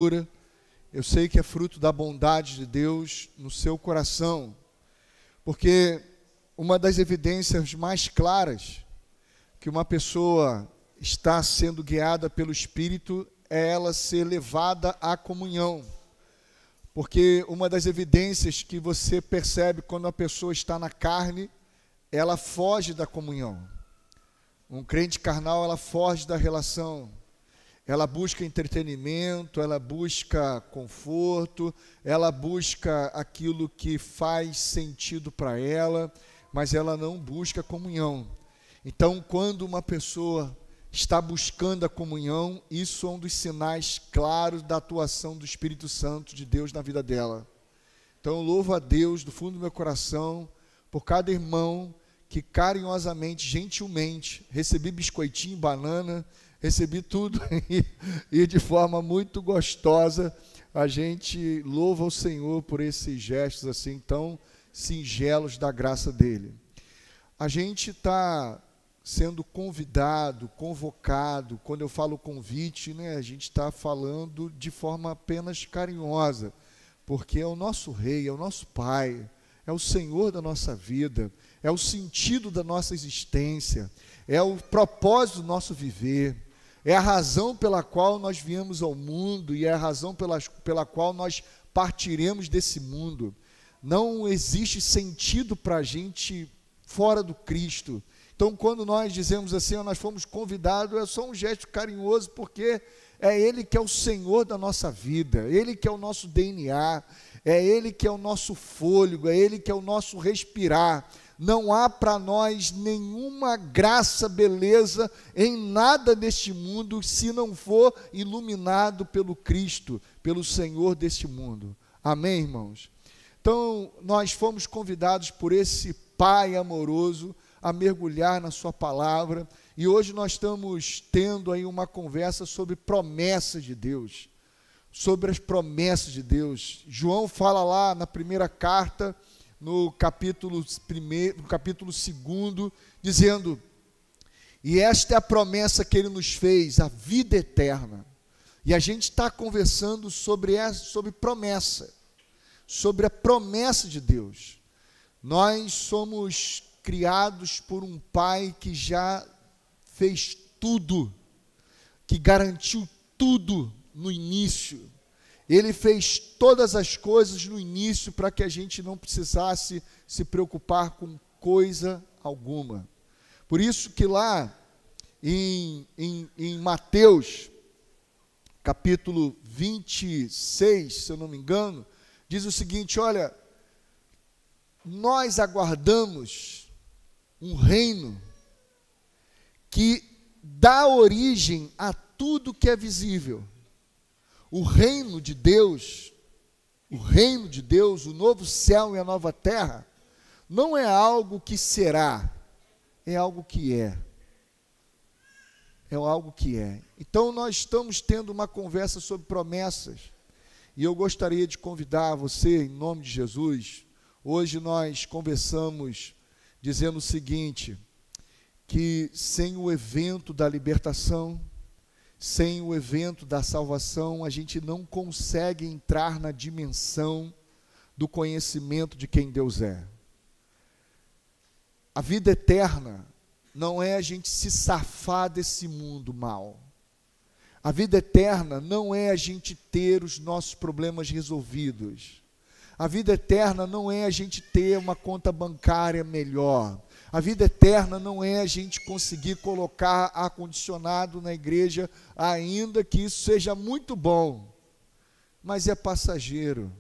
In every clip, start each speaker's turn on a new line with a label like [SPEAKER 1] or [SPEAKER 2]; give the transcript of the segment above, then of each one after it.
[SPEAKER 1] eu sei que é fruto da bondade de Deus no seu coração, porque uma das evidências mais claras que uma pessoa está sendo guiada pelo Espírito é ela ser levada à comunhão. Porque uma das evidências que você percebe quando a pessoa está na carne, ela foge da comunhão. Um crente carnal, ela foge da relação. Ela busca entretenimento, ela busca conforto, ela busca aquilo que faz sentido para ela, mas ela não busca comunhão. Então, quando uma pessoa está buscando a comunhão, isso é um dos sinais claros da atuação do Espírito Santo de Deus na vida dela. Então, eu louvo a Deus do fundo do meu coração por cada irmão que carinhosamente, gentilmente, recebi biscoitinho, banana, recebi tudo e de forma muito gostosa a gente louva o Senhor por esses gestos assim tão singelos da graça dele. A gente está sendo convidado, convocado. Quando eu falo convite, a gente está falando de forma apenas carinhosa, porque é o nosso Rei, é o nosso Pai, é o Senhor da nossa vida, é o sentido da nossa existência, é o propósito do nosso viver, é a razão pela qual nós viemos ao mundo e é a razão pela qual nós partiremos desse mundo. Não existe sentido para a gente fora do Cristo. Então, quando nós dizemos assim, nós fomos convidados, é só um gesto carinhoso, porque é Ele que é o Senhor da nossa vida, Ele que é o nosso DNA, é Ele que é o nosso fôlego, é Ele que é o nosso respirar. Não há para nós nenhuma graça, beleza em nada neste mundo, se não for iluminado pelo Cristo, pelo Senhor deste mundo. Amém, irmãos? Então, nós fomos convidados por esse Pai amoroso a mergulhar na sua palavra, e hoje nós estamos tendo aí uma conversa sobre promessas de Deus, sobre as promessas de Deus. João fala lá na primeira carta, no capítulo 2, dizendo, e esta é a promessa que ele nos fez, a vida eterna. E a gente está conversando sobre promessa, sobre a promessa de Deus. Nós somos criados por um Pai que já fez tudo, que garantiu tudo no início. Ele fez todas as coisas no início para que a gente não precisasse se preocupar com coisa alguma. Por isso que lá em Mateus, capítulo 26, se eu não me engano, diz o seguinte, olha, nós aguardamos um reino que dá origem a tudo que é visível. O reino de Deus, o novo céu e a nova terra, não é algo que será, é algo que é. É algo que é. Então nós estamos tendo uma conversa sobre promessas, e eu gostaria de convidar você, em nome de Jesus. Hoje nós conversamos dizendo o seguinte, que sem o evento da libertação, sem o evento da salvação, a gente não consegue entrar na dimensão do conhecimento de quem Deus é. A vida eterna não é a gente se safar desse mundo mal. A vida eterna não é a gente ter os nossos problemas resolvidos. A vida eterna não é a gente ter uma conta bancária melhor. A vida eterna não é a gente conseguir colocar ar-condicionado na igreja, ainda que isso seja muito bom, mas é passageiro.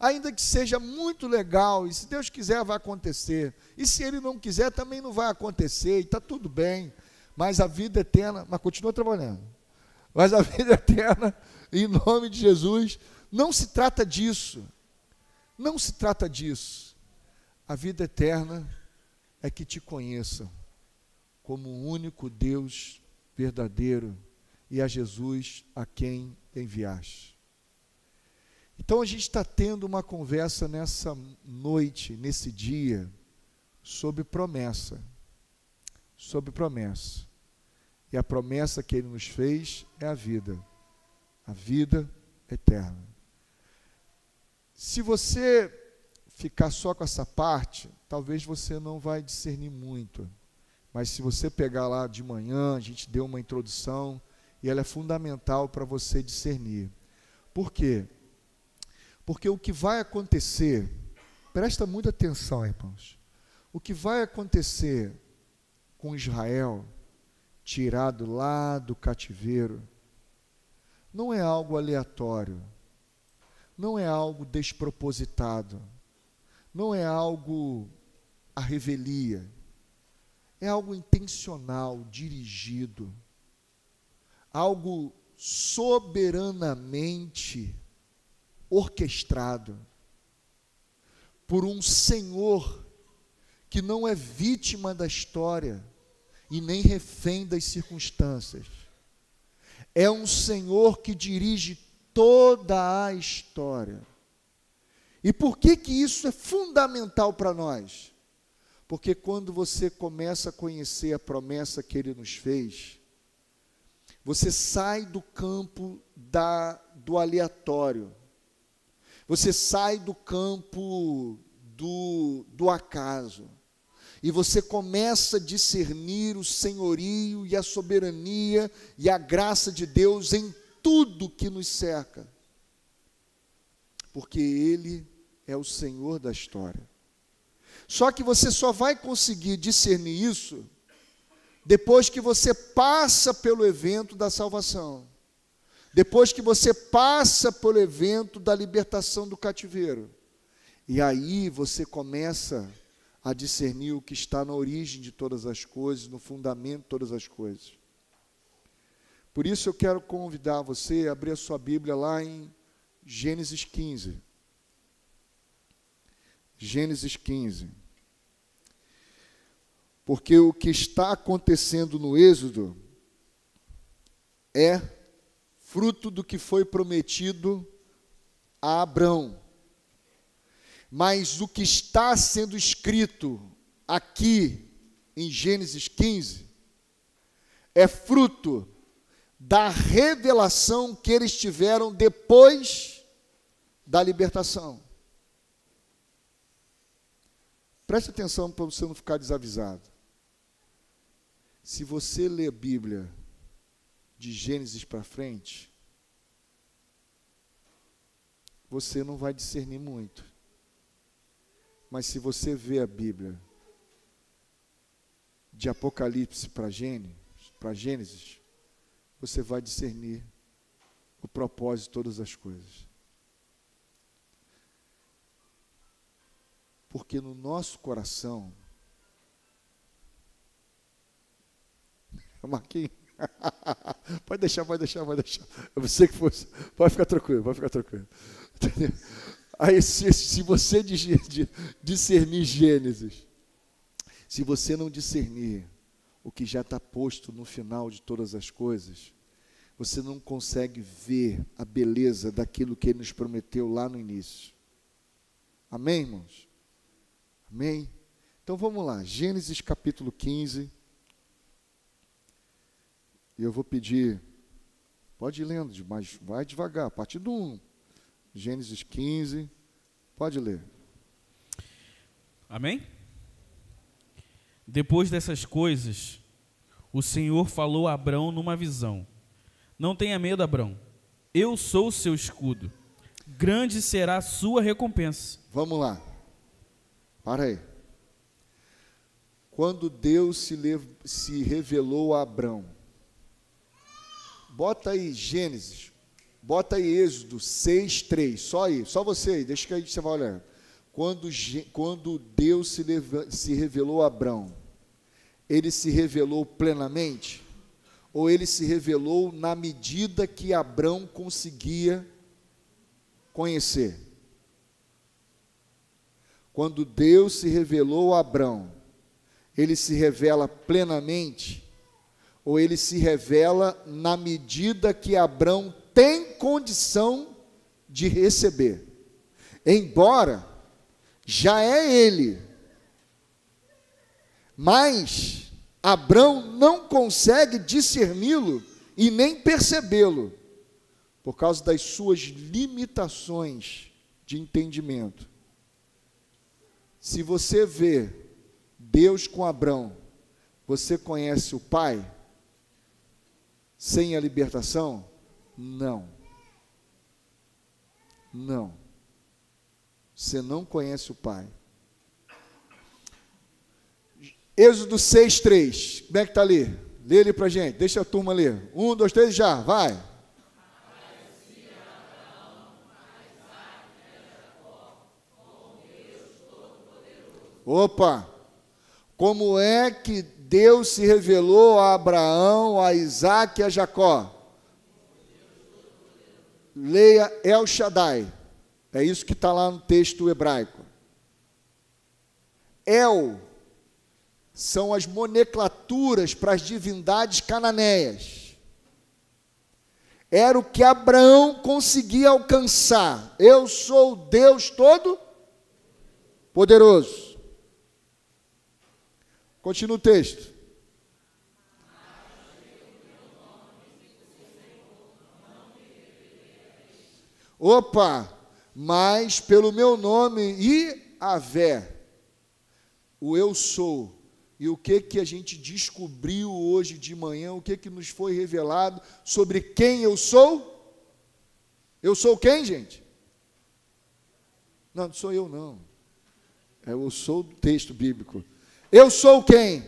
[SPEAKER 1] Ainda que seja muito legal, e se Deus quiser vai acontecer, e se Ele não quiser também não vai acontecer, e está tudo bem, mas a vida eterna, mas continua trabalhando, mas a vida eterna, em nome de Jesus, não se trata disso, não se trata disso. A vida eterna é que te conheçam como o único Deus verdadeiro e a Jesus a quem enviaste. Então a gente está tendo uma conversa nessa noite, nesse dia, sobre promessa. Sobre promessa. E a promessa que Ele nos fez é a vida. A vida eterno. Se você ficar só com essa parte, talvez você não vai discernir muito. Mas se você pegar lá de manhã, a gente deu uma introdução, e ela é fundamental para você discernir. Por quê? Porque o que vai acontecer, presta muita atenção, irmãos, o que vai acontecer com Israel, tirado lá do cativeiro, não é algo aleatório, não é algo despropositado, não é algo à revelia, é algo intencional, dirigido, algo soberanamente orquestrado por um Senhor que não é vítima da história e nem refém das circunstâncias. É um Senhor que dirige toda a história. E por que isso é fundamental para nós? Porque quando você começa a conhecer a promessa que Ele nos fez, você sai do campo do aleatório, você sai do campo do acaso, e você começa a discernir o senhorio e a soberania e a graça de Deus em tudo que nos cerca, porque Ele é o Senhor da história. Só que você só vai conseguir discernir isso depois que você passa pelo evento da salvação, depois que você passa pelo evento da libertação do cativeiro, e aí você começa a discernir o que está na origem de todas as coisas, no fundamento de todas as coisas. Por isso eu quero convidar você a abrir a sua Bíblia lá em Gênesis 15. Gênesis 15. Porque o que está acontecendo no Êxodo é fruto do que foi prometido a Abrão. Mas o que está sendo escrito aqui em Gênesis 15 é fruto da revelação que eles tiveram depois da libertação. Preste atenção para você não ficar desavisado. Se você ler a Bíblia de Gênesis para frente, você não vai discernir muito. Mas se você vê a Bíblia de Apocalipse para Gênesis, você vai discernir o propósito de todas as coisas. Porque no nosso coração, Marquinhos, pode deixar. Eu sei que fosse, pode ficar tranquilo. Entendeu? Aí, se você discernir Gênesis, se você não discernir o que já está posto no final de todas as coisas, você não consegue ver a beleza daquilo que Ele nos prometeu lá no início. Amém, irmãos? Amém? Então vamos lá, Gênesis capítulo 15. E eu vou pedir, pode ir lendo, mas vai devagar, a partir do 1. Gênesis 15, pode ler.
[SPEAKER 2] Amém? Depois dessas coisas, o Senhor falou a Abrão numa visão: não tenha medo, Abrão, eu sou o seu escudo, grande será a sua recompensa.
[SPEAKER 1] Vamos lá, para aí. Quando Deus se revelou a Abrão, bota aí Gênesis, bota aí Êxodo 6:3, só aí, só você aí, deixa que aí você vai olhar. Quando Deus se revelou a Abrão, Ele se revelou plenamente? Ou Ele se revelou na medida que Abrão conseguia conhecer? Quando Deus se revelou a Abrão, Ele se revela plenamente? Ou Ele se revela na medida que Abrão tem condição de receber? Embora já é Ele, mas Abrão não consegue discerni-lo e nem percebê-lo, por causa das suas limitações de entendimento. Se você vê Deus com Abrão, você conhece o Pai sem a libertação? Não. Não. Você não conhece o Pai. Êxodo 6:3. Como é que está ali? Lê ele para a gente. Deixa a turma ler. 1, 2, 3, já. Vai. Opa! Como é que Deus se revelou a Abraão, a Isaac e a Jacó? Leia El Shaddai. É isso que está lá no texto hebraico. El são as nomenclaturas para as divindades cananeias. Era o que Abraão conseguia alcançar. Eu sou o Deus Todo-Poderoso. Continua o texto. Opa! Mas pelo meu nome e Avé, o eu sou. E o que a gente descobriu hoje de manhã, o que nos foi revelado sobre quem eu sou? Eu sou quem, gente? Não sou eu não. Eu sou do texto bíblico. Eu sou quem?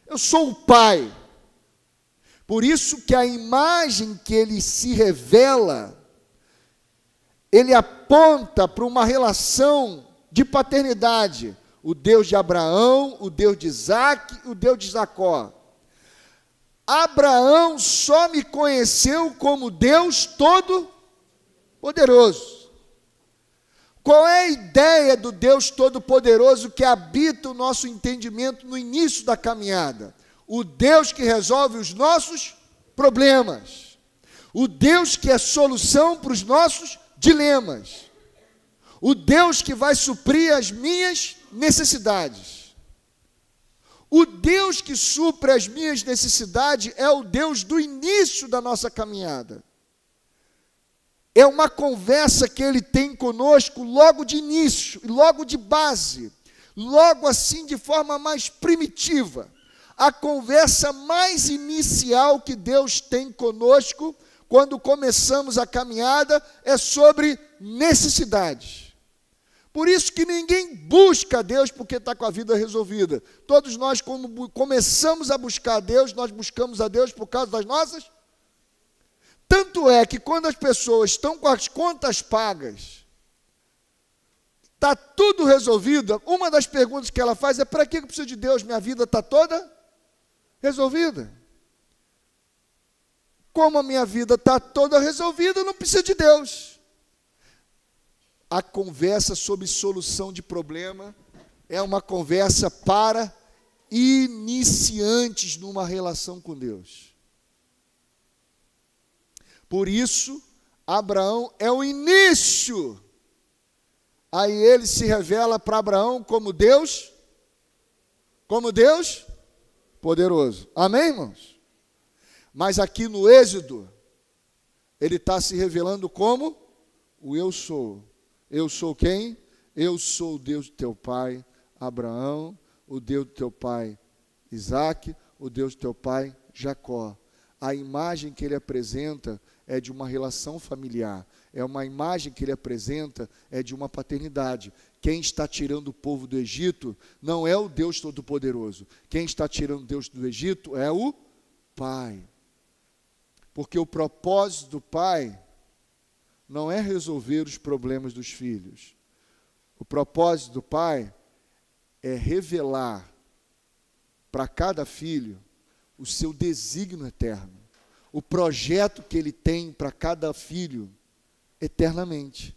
[SPEAKER 1] Eu sou o Pai. Por isso que a imagem que ele se revela, ele aponta para uma relação de paternidade. O Deus de Abraão, o Deus de Isaac, o Deus de Jacó. Abraão só me conheceu como Deus Todo-Poderoso. Qual é a ideia do Deus Todo-Poderoso que habita o nosso entendimento no início da caminhada? O Deus que resolve os nossos problemas. O Deus que é solução para os nossos dilemas. O Deus que vai suprir as minhas necessidades. O Deus que supre as minhas necessidades é o Deus do início da nossa caminhada. É uma conversa que ele tem conosco logo de início, logo de base, logo assim de forma mais primitiva. A conversa mais inicial que Deus tem conosco, quando começamos a caminhada, é sobre necessidades. Por isso que ninguém busca a Deus porque está com a vida resolvida. Todos nós, quando começamos a buscar a Deus, nós buscamos a Deus por causa das nossas. Tanto é que quando as pessoas estão com as contas pagas, está tudo resolvido, uma das perguntas que ela faz é: para que eu preciso de Deus? Minha vida está toda resolvida. Como a minha vida está toda resolvida, eu não preciso de Deus. A conversa sobre solução de problema é uma conversa para iniciantes numa relação com Deus. Por isso, Abraão é o início. Aí ele se revela para Abraão como Deus poderoso. Amém, irmãos? Mas aqui no Êxodo, ele está se revelando como o eu sou. Eu sou quem? Eu sou o Deus do teu pai, Abraão, o Deus do teu pai, Isaac, o Deus do teu pai, Jacó. A imagem que ele apresenta é de uma relação familiar. É uma imagem que ele apresenta é de uma paternidade. Quem está tirando o povo do Egito não é o Deus Todo-Poderoso. Quem está tirando o Deus do Egito é o Pai. Porque o propósito do Pai não é resolver os problemas dos filhos. O propósito do Pai é revelar para cada filho o seu desígnio eterno, o projeto que ele tem para cada filho eternamente.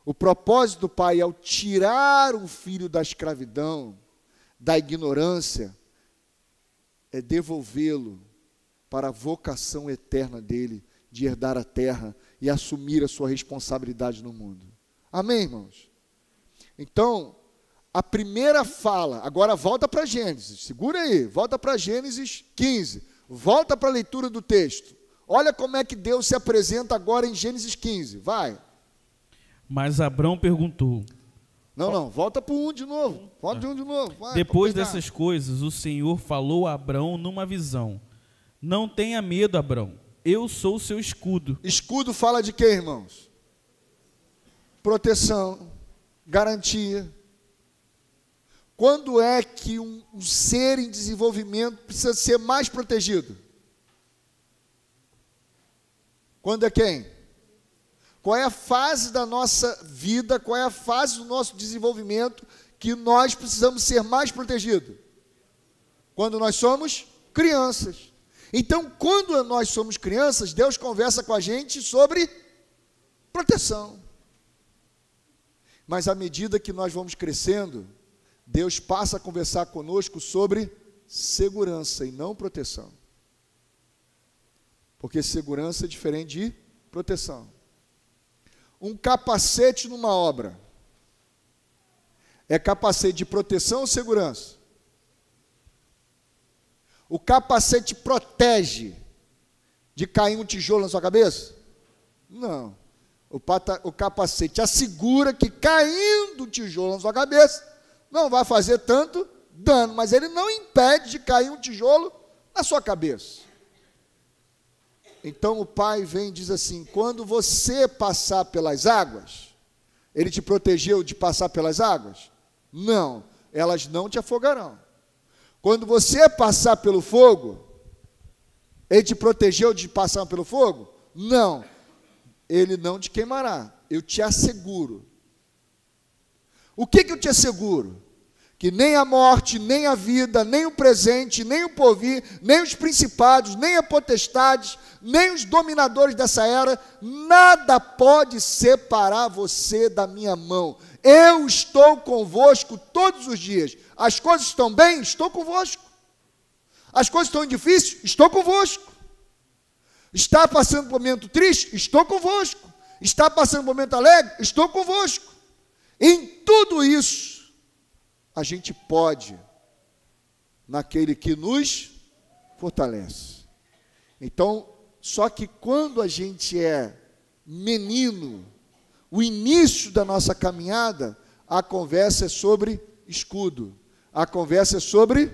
[SPEAKER 1] O propósito do Pai, ao tirar o filho da escravidão, da ignorância, é devolvê-lo para a vocação eterna dele, de herdar a terra e assumir a sua responsabilidade no mundo. Amém, irmãos? Então, a primeira fala, agora volta para Gênesis, segura aí, volta para Gênesis 15, volta para a leitura do texto. Olha como é que Deus se apresenta agora em Gênesis 15. Vai.
[SPEAKER 2] Mas Abrão perguntou.
[SPEAKER 1] Não, volta para o 1 de novo. Volta para o 1 de novo. Vai,
[SPEAKER 2] depois dessas coisas, o Senhor falou a Abrão numa visão. Não tenha medo, Abrão. Eu sou o seu escudo.
[SPEAKER 1] Escudo fala de quê, irmãos? Proteção, garantia. Quando é que um ser em desenvolvimento precisa ser mais protegido? Quando é quem? Qual é a fase da nossa vida, qual é a fase do nosso desenvolvimento que nós precisamos ser mais protegidos? Quando nós somos crianças. Então, quando nós somos crianças, Deus conversa com a gente sobre proteção. Mas à medida que nós vamos crescendo, Deus passa a conversar conosco sobre segurança e não proteção. Porque segurança é diferente de proteção. Um capacete numa obra é capacete de proteção ou segurança? O capacete protege de cair um tijolo na sua cabeça? Não. O capacete assegura que caindo um tijolo na sua cabeça não vai fazer tanto dano, mas ele não impede de cair um tijolo na sua cabeça. Então o pai vem e diz assim: quando você passar pelas águas, ele te protegeu de passar pelas águas? Não, elas não te afogarão. Quando você passar pelo fogo, ele te protegeu de passar pelo fogo? Não, ele não te queimará, eu te asseguro. O que eu te asseguro? Que nem a morte, nem a vida, nem o presente, nem o porvir, nem os principados, nem a potestades, nem os dominadores dessa era, nada pode separar você da minha mão. Eu estou convosco todos os dias. As coisas estão bem? Estou convosco. As coisas estão difíceis? Estou convosco. Está passando por um momento triste? Estou convosco. Está passando por um momento alegre? Estou convosco. Em tudo isso, a gente pode, naquele que nos fortalece. Então, só que quando a gente é menino, o início da nossa caminhada, a conversa é sobre escudo, a conversa é sobre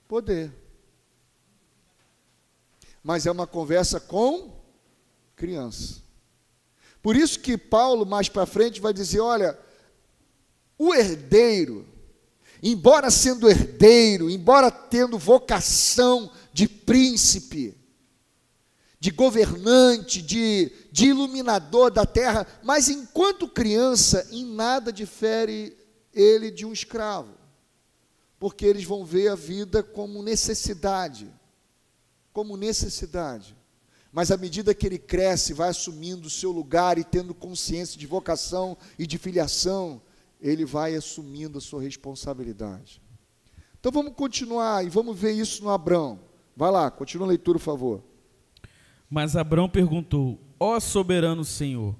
[SPEAKER 1] poder. Mas é uma conversa com criança. Por isso que Paulo, mais para frente, vai dizer, olha, o herdeiro, embora sendo herdeiro, embora tendo vocação de príncipe, de governante, de iluminador da terra, mas enquanto criança, em nada difere ele de um escravo, porque eles vão ver a vida como necessidade, mas à medida que ele cresce, vai assumindo o seu lugar e tendo consciência de vocação e de filiação, ele vai assumindo a sua responsabilidade. Então vamos continuar e vamos ver isso no Abrão. Vai lá, continua a leitura, por favor.
[SPEAKER 2] Mas Abrão perguntou: ó soberano Senhor,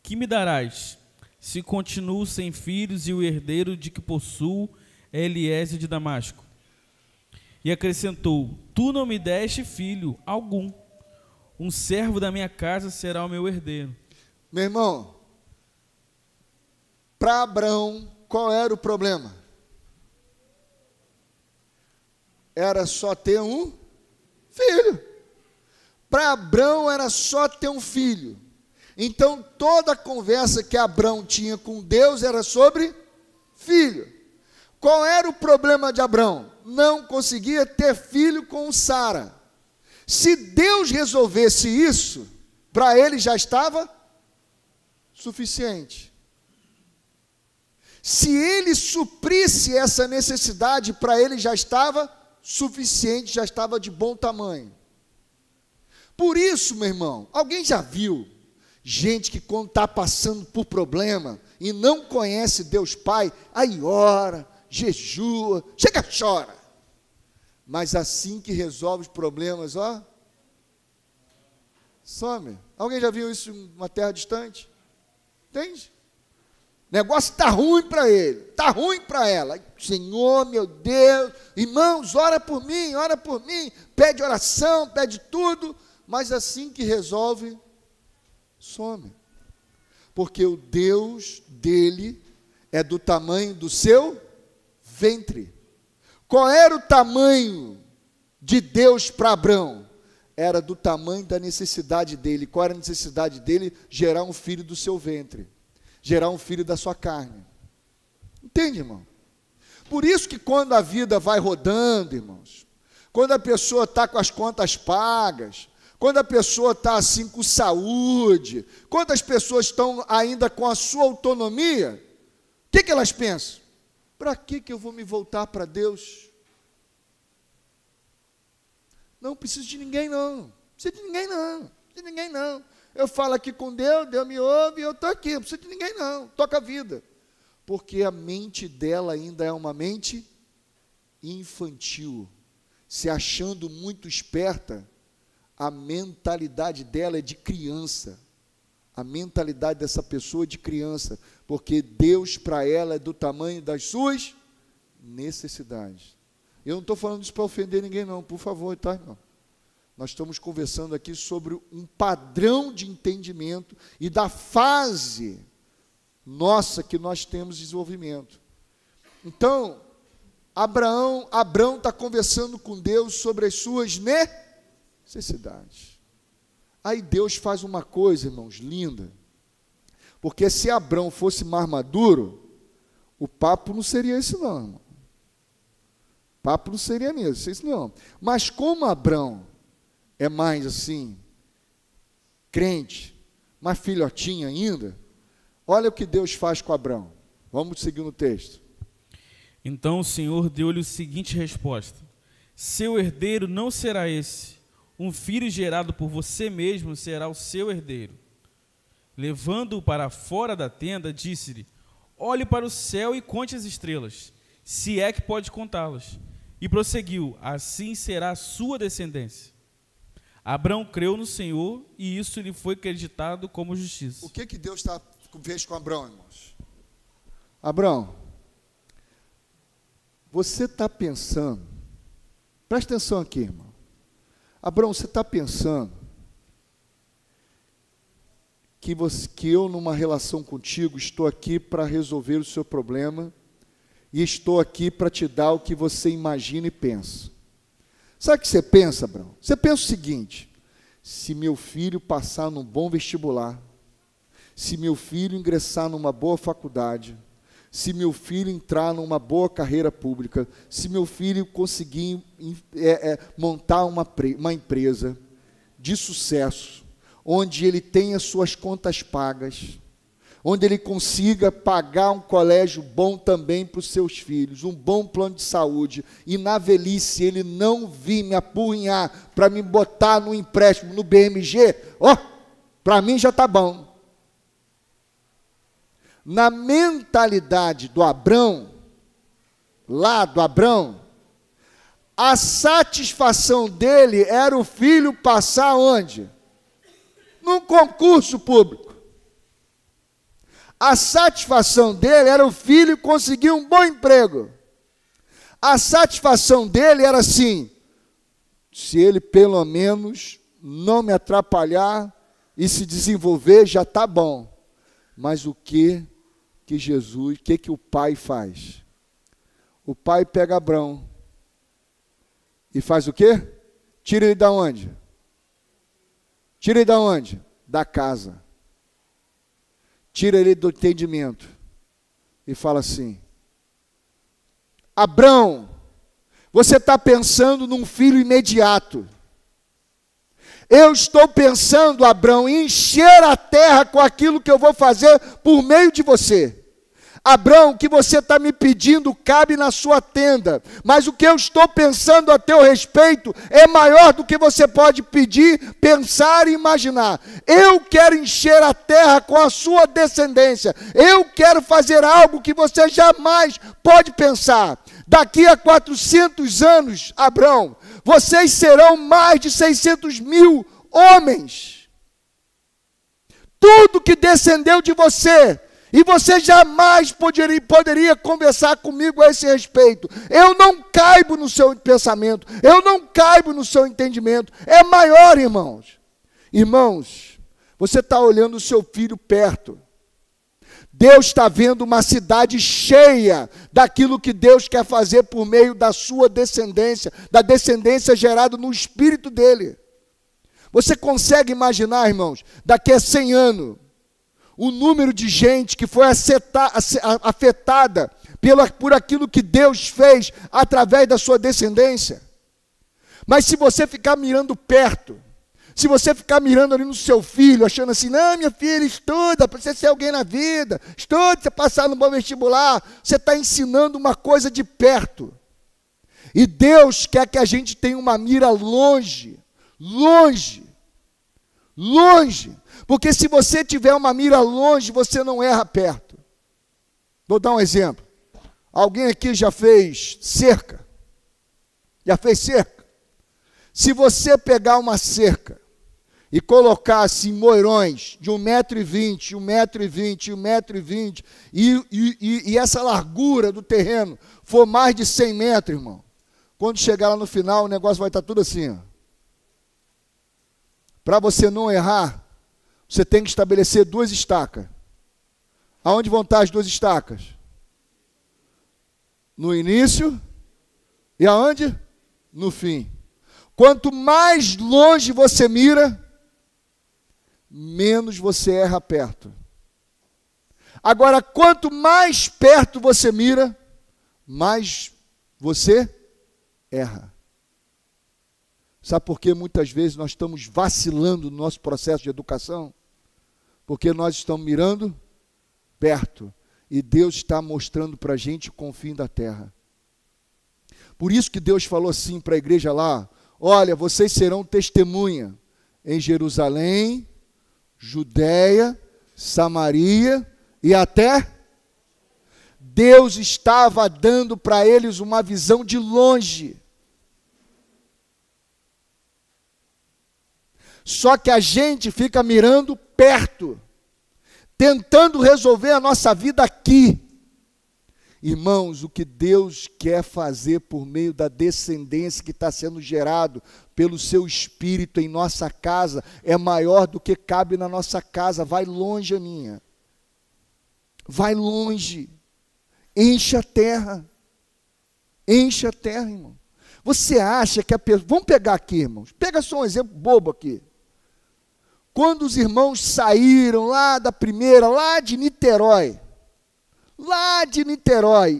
[SPEAKER 2] que me darás, se continuo sem filhos e o herdeiro de que possuo é Eliezer de Damasco? E acrescentou: tu não me deste filho algum, um servo da minha casa será o meu herdeiro.
[SPEAKER 1] Meu irmão, para Abrão, qual era o problema? Era só ter um filho. Para Abrão era só ter um filho. Então toda a conversa que Abrão tinha com Deus era sobre filho. Qual era o problema de Abrão? Não conseguia ter filho com Sara. Se Deus resolvesse isso, para ele já estava suficiente. Se ele suprisse essa necessidade, para ele já estava suficiente, já estava de bom tamanho. Por isso, meu irmão, alguém já viu gente que quando está passando por problema e não conhece Deus Pai, aí ora, jejua, chega, chora. Mas assim que resolve os problemas, ó, some. Alguém já viu isso em uma terra distante? Entende? negócio está ruim para ele, está ruim para ela. Senhor, meu Deus, irmãos, ora por mim, pede oração, pede tudo, mas assim que resolve, some. Porque o Deus dele é do tamanho do seu ventre. Qual era o tamanho de Deus para Abrão? Era do tamanho da necessidade dele. Qual era a necessidade dele? Gerar um filho do seu ventre, gerar um filho da sua carne. Entende, irmão? Por isso que quando a vida vai rodando, irmãos, quando a pessoa está com as contas pagas, quando a pessoa está assim com saúde, quando as pessoas estão ainda com a sua autonomia, o que elas pensam? Para que eu vou me voltar para Deus? Não preciso de ninguém, não. Preciso de ninguém, não. Preciso de ninguém, não. Eu falo aqui com Deus, Deus me ouve, eu estou aqui. Não preciso de ninguém, não. Toca a vida. Porque a mente dela ainda é uma mente infantil. Se achando muito esperta, a mentalidade dela é de criança. A mentalidade dessa pessoa é de criança. Porque Deus para ela é do tamanho das suas necessidades. Eu não estou falando isso para ofender ninguém, não, por favor, tá, irmão? Nós estamos conversando aqui sobre um padrão de entendimento e da fase nossa que nós temos de desenvolvimento. Então, Abraão está conversando com Deus sobre as suas necessidades. Aí Deus faz uma coisa, irmãos, linda. Porque se Abraão fosse mais maduro, o papo não seria esse, não, irmão. O papo não seria nisso, não. Mas como Abraão é mais assim, crente, mais filhotinho ainda, olha o que Deus faz com Abraão. Vamos seguir no texto.
[SPEAKER 2] Então o Senhor deu-lhe a seguinte resposta: seu herdeiro não será esse, um filho gerado por você mesmo será o seu herdeiro. Levando-o para fora da tenda, disse-lhe: olhe para o céu e conte as estrelas, se é que pode contá-las. E prosseguiu: assim será a sua descendência. Abraão creu no Senhor e isso lhe foi acreditado como justiça.
[SPEAKER 1] O que Deus fez com Abraão, irmãos? Abraão, você está pensando, presta atenção aqui, irmão. Abraão, você está pensando que eu, numa relação contigo, estou aqui para resolver o seu problema e estou aqui para te dar o que você imagina e pensa. Sabe o que você pensa, Abraão? Você pensa o seguinte: se meu filho passar num bom vestibular, se meu filho ingressar numa boa faculdade, se meu filho entrar numa boa carreira pública, se meu filho conseguir montar uma empresa de sucesso, onde ele tenha suas contas pagas, onde ele consiga pagar um colégio bom também para os seus filhos, um bom plano de saúde, e na velhice ele não vir me apurrinhar para me botar no empréstimo, no BMG, para mim já está bom. Na mentalidade do Abrão, a satisfação dele era o filho passar onde? Num concurso público. A satisfação dele era o filho conseguir um bom emprego. A satisfação dele era assim: se ele pelo menos não me atrapalhar e se desenvolver, já está bom. Mas o que o pai faz? O pai pega Abrão e faz o quê? Tira ele da onde? Tira ele da onde? Da casa. Tira ele do entendimento e fala assim: Abrão, você está pensando num filho imediato. Eu estou pensando, Abrão, em encher a terra com aquilo que eu vou fazer por meio de você. Abrão, o que você está me pedindo cabe na sua tenda, mas o que eu estou pensando a teu respeito é maior do que você pode pedir, pensar e imaginar. Eu quero encher a terra com a sua descendência. Eu quero fazer algo que você jamais pode pensar. Daqui a 400 anos, Abrão, vocês serão mais de 600 mil homens. Tudo que descendeu de você E você jamais poderia conversar comigo a esse respeito. Eu não caibo no seu pensamento, eu não caibo no seu entendimento. É maior, irmãos. Irmãos, você está olhando o seu filho perto. Deus está vendo uma cidade cheia daquilo que Deus quer fazer por meio da sua descendência, da descendência gerada no espírito dele. Você consegue imaginar, irmãos, daqui a 100 anos, o número de gente que foi afetada por aquilo que Deus fez através da sua descendência? Mas se você ficar mirando perto, se você ficar mirando ali no seu filho, achando assim, não, minha filha, estuda, para você ser alguém na vida, estuda, para você passar no bom vestibular, você está ensinando uma coisa de perto. E Deus quer que a gente tenha uma mira longe, longe, longe. Porque se você tiver uma mira longe, você não erra perto. Vou dar um exemplo. Alguém aqui já fez cerca? Já fez cerca? Se você pegar uma cerca e colocar assim moirões de 1,20 m, 1,20 m, 1,20 m, e essa largura do terreno for mais de 100 metros, irmão, quando chegar lá no final, o negócio vai estar tudo assim. Para você não errar, você tem que estabelecer 2 estacas. Aonde vão estar as 2 estacas? No início e aonde? No fim. Quanto mais longe você mira, menos você erra perto. Agora, quanto mais perto você mira, mais você erra. Sabe por que muitas vezes nós estamos vacilando no nosso processo de educação? Porque nós estamos mirando perto e Deus está mostrando para a gente o confim da terra. Por isso que Deus falou assim para a igreja lá: olha, vocês serão testemunha em Jerusalém, Judéia, Samaria e até... Deus estava dando para eles uma visão de longe. Só que a gente fica mirando perto, tentando resolver a nossa vida aqui. Irmãos, o que Deus quer fazer por meio da descendência que está sendo gerado pelo seu Espírito em nossa casa é maior do que cabe na nossa casa. Vai longe, Aninha. Vai longe. Enche a terra. Enche a terra, irmão. Você acha que a pessoa... Vamos pegar aqui, irmãos. Pega só um exemplo bobo aqui. Quando os irmãos saíram lá da primeira, lá de Niterói,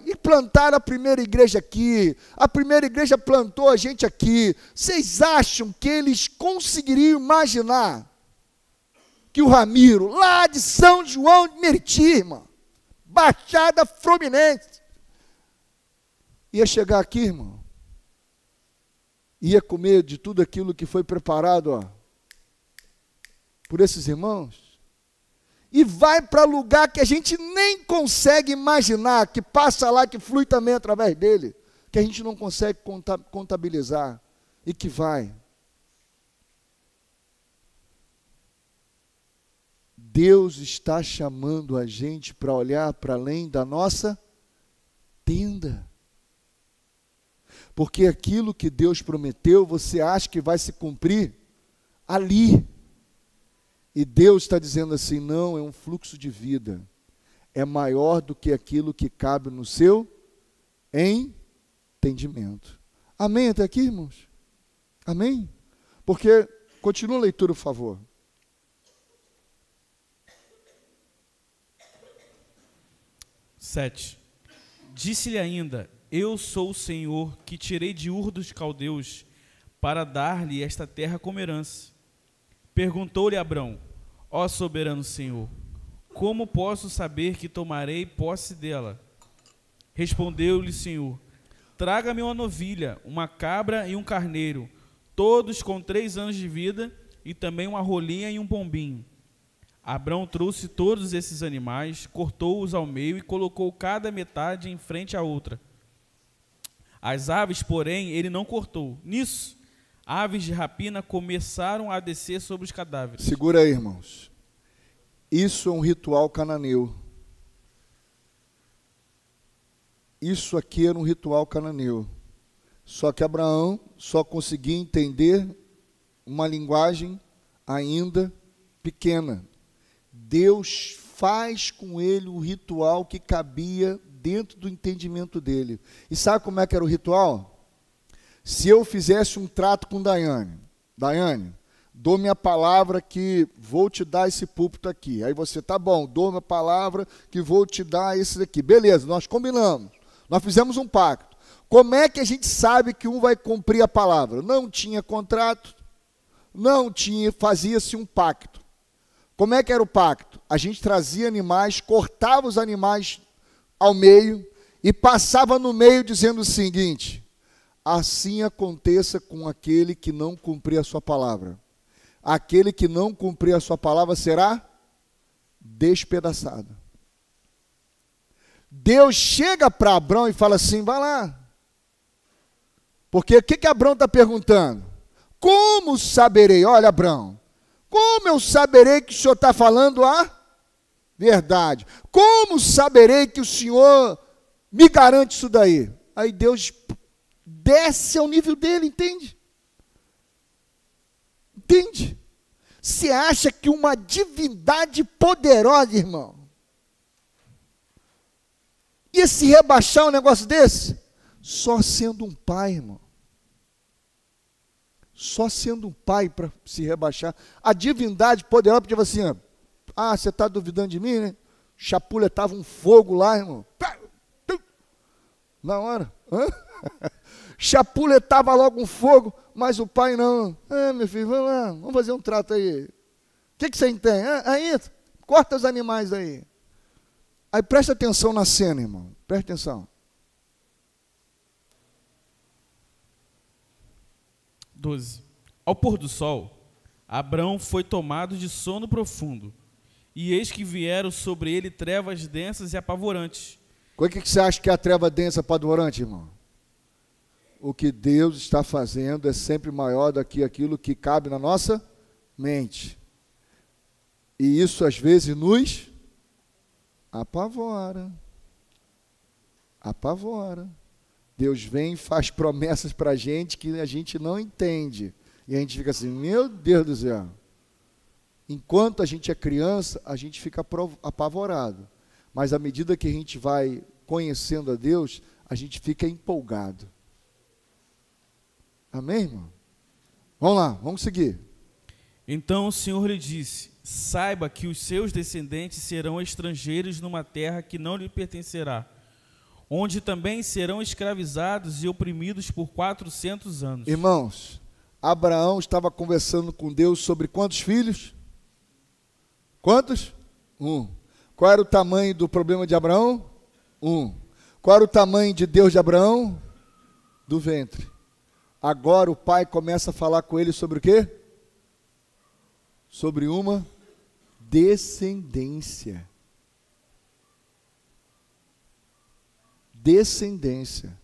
[SPEAKER 1] e plantaram a primeira igreja aqui, a primeira igreja plantou a gente aqui, vocês acham que eles conseguiriam imaginar que o Ramiro, lá de São João de Meriti, irmão, Baixada Fluminense, ia chegar aqui, irmão, ia comer de tudo aquilo que foi preparado, ó, por esses irmãos, e vai para lugar que a gente nem consegue imaginar, que passa lá, que flui também através dele, que a gente não consegue contabilizar, e que vai. Deus está chamando a gente para olhar para além da nossa tenda. Porque aquilo que Deus prometeu, você acha que vai se cumprir ali. E Deus está dizendo assim, não, é um fluxo de vida. É maior do que aquilo que cabe no seu entendimento. Amém até aqui, irmãos? Amém? Porque, continua a leitura, por favor.
[SPEAKER 2] Disse-lhe ainda, eu sou o Senhor que tirei de Ur dos Caldeus para dar-lhe esta terra como herança. Perguntou-lhe Abrão, ó soberano Senhor, como posso saber que tomarei posse dela? Respondeu-lhe o Senhor, traga-me uma novilha, uma cabra e um carneiro, todos com 3 anos de vida, e também uma rolinha e um pombinho. Abrão trouxe todos esses animais, cortou-os ao meio e colocou cada metade em frente à outra. As aves, porém, ele não cortou. Nisso, aves de rapina começaram a descer sobre os cadáveres.
[SPEAKER 1] Segura aí, irmãos. Isso é um ritual cananeu. Isso aqui era um ritual cananeu. Só que Abraão só conseguia entender uma linguagem ainda pequena. Deus faz com ele o ritual que cabia dentro do entendimento dele. E sabe como é que era o ritual? Se eu fizesse um trato com Daiane, dou minha palavra que vou te dar esse púlpito aqui. Aí você, tá bom, dou minha palavra que vou te dar esse daqui. Beleza, nós combinamos. Nós fizemos um pacto. Como é que a gente sabe que um vai cumprir a palavra? Não tinha contrato, não tinha, fazia-se um pacto. Como é que era o pacto? A gente trazia animais, cortava os animais ao meio e passava no meio dizendo o seguinte: assim aconteça com aquele que não cumprir a sua palavra. Aquele que não cumprir a sua palavra será despedaçado. Deus chega para Abrão e fala assim: vai lá. Porque o que Abrão está perguntando? Como saberei? Olha, Abrão, como eu saberei que o Senhor está falando a verdade? Como saberei que o Senhor me garante isso daí? Aí Deus desce ao nível dele, entende? Entende? Você acha que uma divindade poderosa, irmão, ia se rebaixar um negócio desse? Só sendo um pai, irmão. Só sendo um pai para se rebaixar. A divindade poderosa, porque assim, ah, você está duvidando de mim, né? Chapuletava um fogo lá, irmão. Na hora. Chapuletava logo um fogo, mas o pai não. Meu filho, vamos lá, vamos fazer um trato aí. O que você tem? Aí, corta os animais aí. Aí presta atenção na cena, irmão. Presta atenção.
[SPEAKER 2] 12. Ao pôr do sol, Abrão foi tomado de sono profundo, e eis que vieram sobre ele trevas densas e apavorantes.
[SPEAKER 1] O que você acha que é a treva densa apavorante, irmão? O que Deus está fazendo é sempre maior do que aquilo que cabe na nossa mente. E isso às vezes nos apavora. Apavora. Deus vem e faz promessas para a gente que a gente não entende. E a gente fica assim, meu Deus do céu. Enquanto a gente é criança, a gente fica apavorado. Mas à medida que a gente vai conhecendo a Deus, a gente fica empolgado. Amém, irmão? Vamos lá, vamos seguir.
[SPEAKER 2] Então o Senhor lhe disse: saiba que os seus descendentes serão estrangeiros numa terra que não lhe pertencerá, onde também serão escravizados e oprimidos por 400 anos.
[SPEAKER 1] Irmãos, Abraão estava conversando com Deus sobre quantos filhos? Quantos? 1. Qual era o tamanho do problema de Abraão? 1. Qual era o tamanho de Deus de Abraão? Do ventre. Agora o pai começa a falar com ele sobre o quê? Sobre uma descendência. Descendência.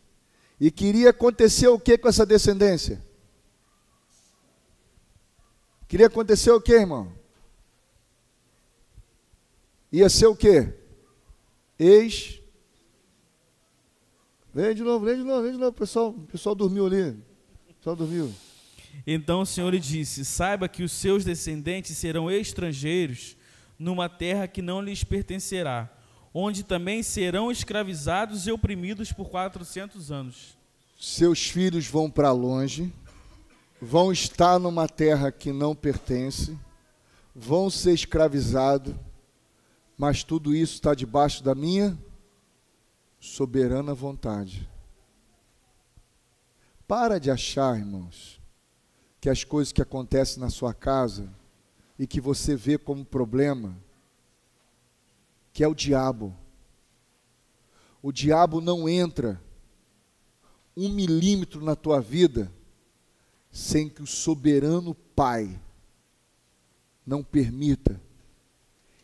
[SPEAKER 1] E queria acontecer o que com essa descendência? Queria acontecer o que, irmão? Ia ser o quê? Vem de novo, o pessoal dormiu ali. O pessoal dormiu.
[SPEAKER 2] Então o Senhor lhe disse: saiba que os seus descendentes serão estrangeiros numa terra que não lhes pertencerá, onde também serão escravizados e oprimidos por 400 anos.
[SPEAKER 1] Seus filhos vão para longe, vão estar numa terra que não pertence, vão ser escravizados, mas tudo isso está debaixo da minha soberana vontade. Para de achar, irmãos, que as coisas que acontecem na sua casa e que você vê como problema, que é o diabo. O diabo não entra 1 milímetro na tua vida sem que o soberano Pai não permita.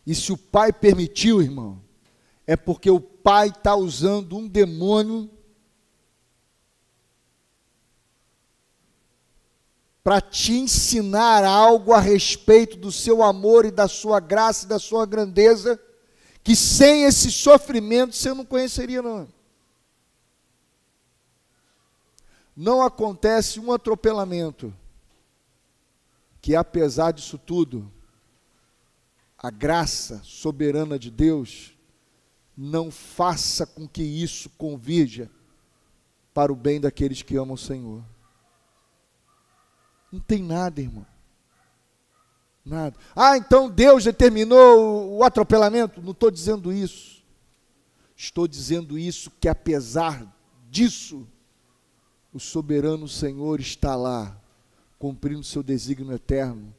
[SPEAKER 1] E se o Pai permitiu, irmão, é porque o Pai está usando um demônio para te ensinar algo a respeito do seu amor e da sua graça e da sua grandeza, que sem esse sofrimento você não conheceria, não. não acontece um atropelamento que, apesar disso tudo, a graça soberana de Deus não faça com que isso convirja para o bem daqueles que amam o Senhor. Não tem nada, irmão. Nada. Ah, então Deus determinou o atropelamento? Não estou dizendo isso. Estou dizendo isso que, apesar disso, o soberano Senhor está lá, cumprindo seu desígnio eterno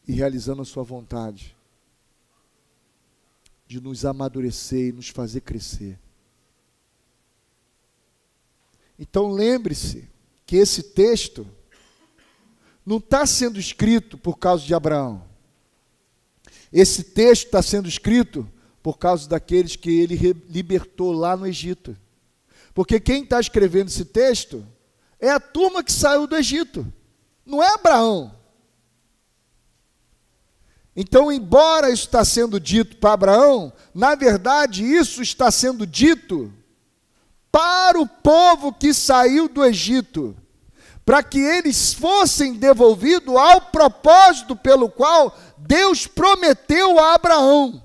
[SPEAKER 1] e realizando a sua vontade de nos amadurecer e nos fazer crescer. Então lembre-se que esse texto não está sendo escrito por causa de Abraão. Esse texto está sendo escrito por causa daqueles que ele libertou lá no Egito. Porque quem está escrevendo esse texto é a turma que saiu do Egito, não é Abraão. Então, embora isso está sendo dito para Abraão, na verdade isso está sendo dito para o povo que saiu do Egito, para que eles fossem devolvidos ao propósito pelo qual Deus prometeu a Abraão.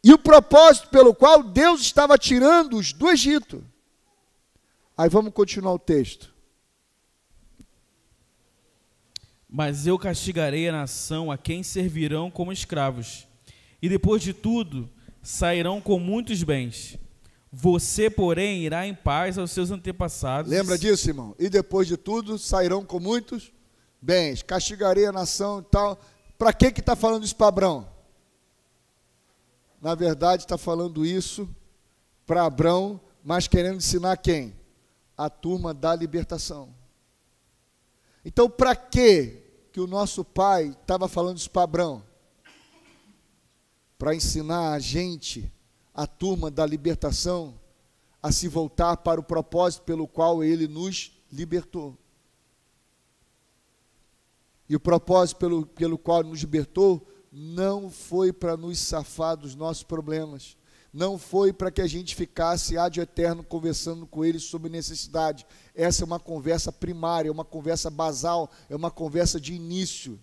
[SPEAKER 1] E o propósito pelo qual Deus estava tirando-os do Egito. Aí vamos continuar o texto.
[SPEAKER 2] Mas eu castigarei a nação a quem servirão como escravos, e depois de tudo sairão com muitos bens. Você, porém, irá em paz aos seus antepassados.
[SPEAKER 1] Lembra disso, irmão? E depois de tudo sairão com muitos bens. Castigarei a nação e tal. Para que está falando isso para Abrão? Na verdade está falando isso para Abrão, mas querendo ensinar quem? A turma da libertação. Então, para que o nosso pai estava falando isso para Abrão? Para ensinar a gente, a turma da libertação, a se voltar para o propósito pelo qual ele nos libertou. E o propósito pelo qual ele nos libertou não foi para nos safar dos nossos problemas, não foi para que a gente ficasse ad eterno conversando com ele sobre necessidade. Essa é uma conversa primária, é uma conversa basal, é uma conversa de início.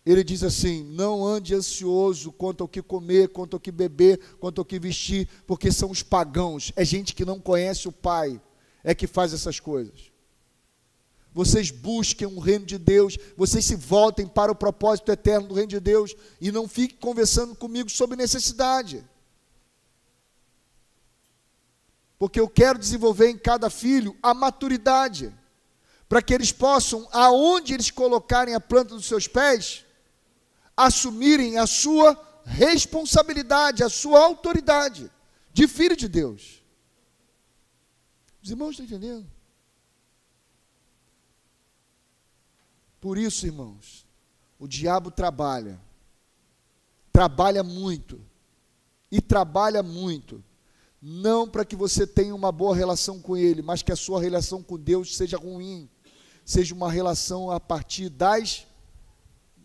[SPEAKER 1] Ele diz assim: não ande ansioso quanto ao que comer, quanto ao que beber, quanto ao que vestir, porque são os pagãos, é gente que não conhece o Pai, é que faz essas coisas. Vocês busquem o reino de Deus, vocês se voltem para o propósito eterno do reino de Deus, e não fiquem conversando comigo sobre necessidade. Porque eu quero desenvolver em cada filho a maturidade, para que eles possam, aonde eles colocarem a planta dos seus pés, assumirem a sua responsabilidade, a sua autoridade de filho de Deus. Os irmãos estão entendendo? Por isso, irmãos, o diabo trabalha muito, e trabalha muito, não para que você tenha uma boa relação com ele, mas que a sua relação com Deus seja ruim, seja uma relação a partir das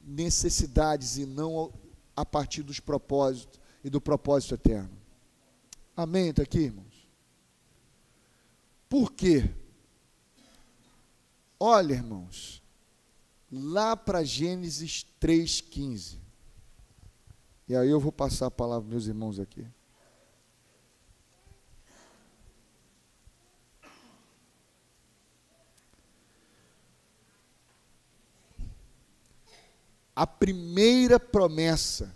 [SPEAKER 1] necessidades e não a partir dos propósitos e do propósito eterno. Amém? Está aqui, irmãos? Por quê? Olha, irmãos, lá para Gênesis 3,15. E aí eu vou passar a palavra para meus irmãos aqui. A primeira promessa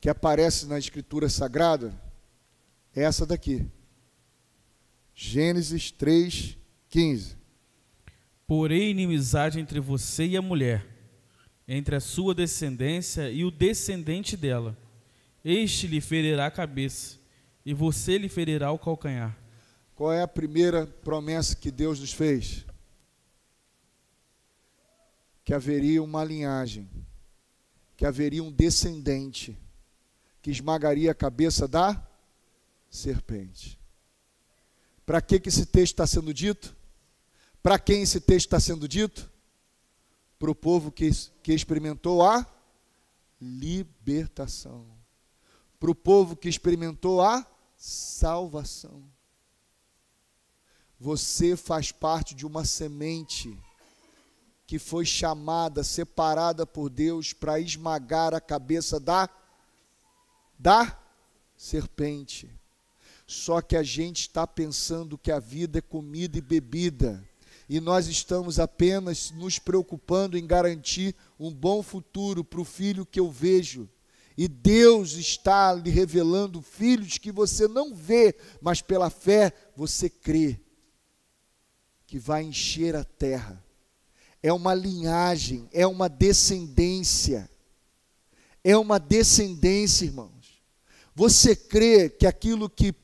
[SPEAKER 1] que aparece na Escritura Sagrada é essa daqui. Gênesis 3,15.
[SPEAKER 2] Porém, inimizade entre você e a mulher, entre a sua descendência e o descendente dela. Este lhe ferirá a cabeça, e você lhe ferirá o calcanhar.
[SPEAKER 1] Qual é a primeira promessa que Deus nos fez? Que haveria uma linhagem, que haveria um descendente, que esmagaria a cabeça da serpente. Para que esse texto está sendo dito? Para quem esse texto está sendo dito? Para o povo que experimentou a libertação. Para o povo que experimentou a salvação. Você faz parte de uma semente que foi chamada, separada por Deus para esmagar a cabeça da serpente. Só que a gente está pensando que a vida é comida e bebida, e nós estamos apenas nos preocupando em garantir um bom futuro para o filho que eu vejo. E Deus está lhe revelando filhos que você não vê, mas pela fé você crê que vai encher a terra. É uma linhagem, é uma descendência. É uma descendência, irmãos. Você crê que aquilo que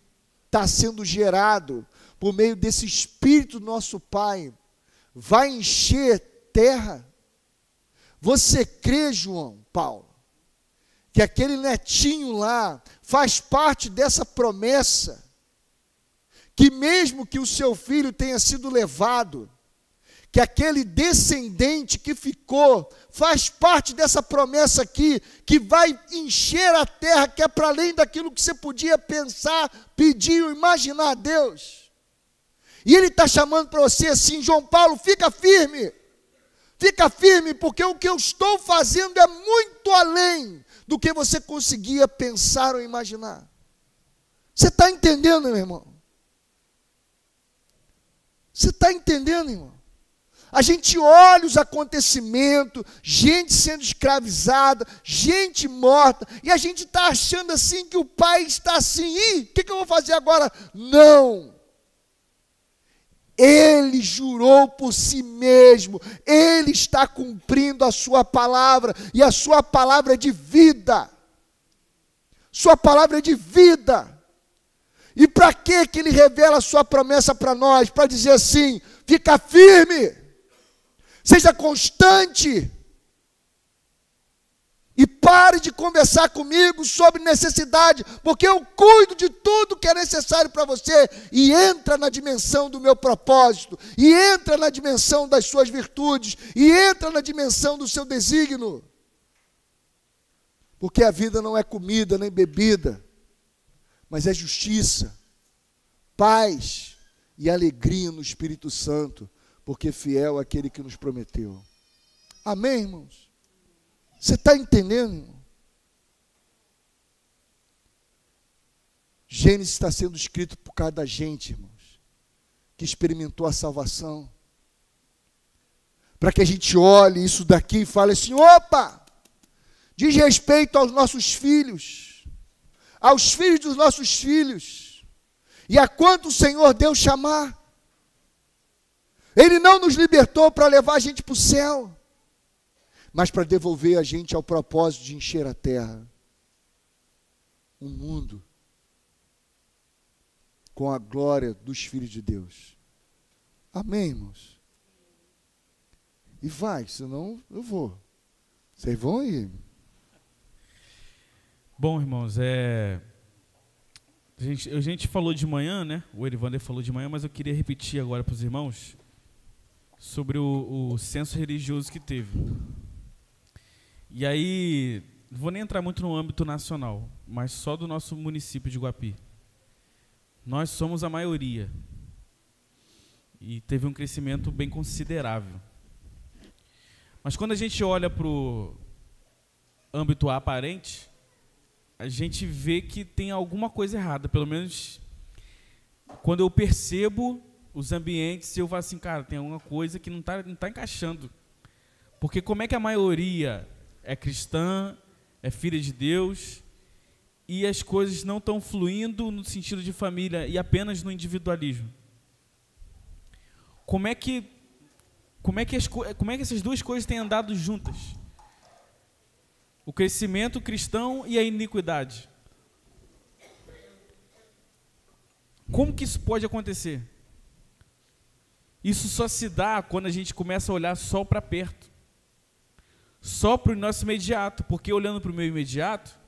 [SPEAKER 1] está sendo gerado por meio desse Espírito do nosso Pai vai encher terra? Você crê, João Paulo, que aquele netinho lá faz parte dessa promessa, que mesmo que o seu filho tenha sido levado, que aquele descendente que ficou faz parte dessa promessa aqui, que vai encher a terra, que é para além daquilo que você podia pensar, pedir ou imaginar a Deus. E ele está chamando para você assim: João Paulo, fica firme, porque o que eu estou fazendo é muito além do que você conseguia pensar ou imaginar. Você está entendendo, meu irmão? Você está entendendo, irmão? A gente olha os acontecimentos, gente sendo escravizada, gente morta, e a gente está achando assim que o Pai está assim: o que eu vou fazer agora? Não! Ele jurou por si mesmo, Ele está cumprindo a sua palavra, e a sua palavra é de vida. Sua palavra é de vida. E para que Ele revela a sua promessa para nós? Para dizer assim: fica firme, seja constante, e pare de conversar comigo sobre necessidade, porque eu cuido de tudo que é necessário para você, e entra na dimensão do meu propósito, e entra na dimensão das suas virtudes, e entra na dimensão do seu desígnio, porque a vida não é comida nem bebida, mas é justiça, paz e alegria no Espírito Santo, porque fiel é aquele que nos prometeu. Amém, irmãos? Você está entendendo, irmão? Gênesis está sendo escrito por causa da gente, irmãos, que experimentou a salvação, para que a gente olhe isso daqui e fale assim: opa, diz respeito aos nossos filhos, aos filhos dos nossos filhos, e a quanto o Senhor deu chamar. Ele não nos libertou para levar a gente para o céu, mas para devolver a gente ao propósito de encher a terra, o mundo, com a glória dos filhos de Deus. Amém, irmãos? E vai, senão eu vou. Vocês vão aí.
[SPEAKER 2] Bom, irmãos, a gente falou de manhã, né? O Erivander falou de manhã, mas eu queria repetir agora para os irmãos sobre o censo religioso que teve. E aí, não vou nem entrar muito no âmbito nacional, mas só do nosso município de Guapi. Nós somos a maioria. E teve um crescimento bem considerável. Mas quando a gente olha para o âmbito aparente, a gente vê que tem alguma coisa errada. Pelo menos quando eu percebo os ambientes, eu falo assim: cara, tem alguma coisa que não tá encaixando. Porque como é que a maioria é cristã, é filha de Deus, e as coisas não estão fluindo no sentido de família e apenas no individualismo? Como é que essas duas coisas têm andado juntas? O crescimento cristão e a iniquidade. Como que isso pode acontecer? Isso só se dá quando a gente começa a olhar só para perto, só para o nosso imediato, porque olhando para o meu imediato,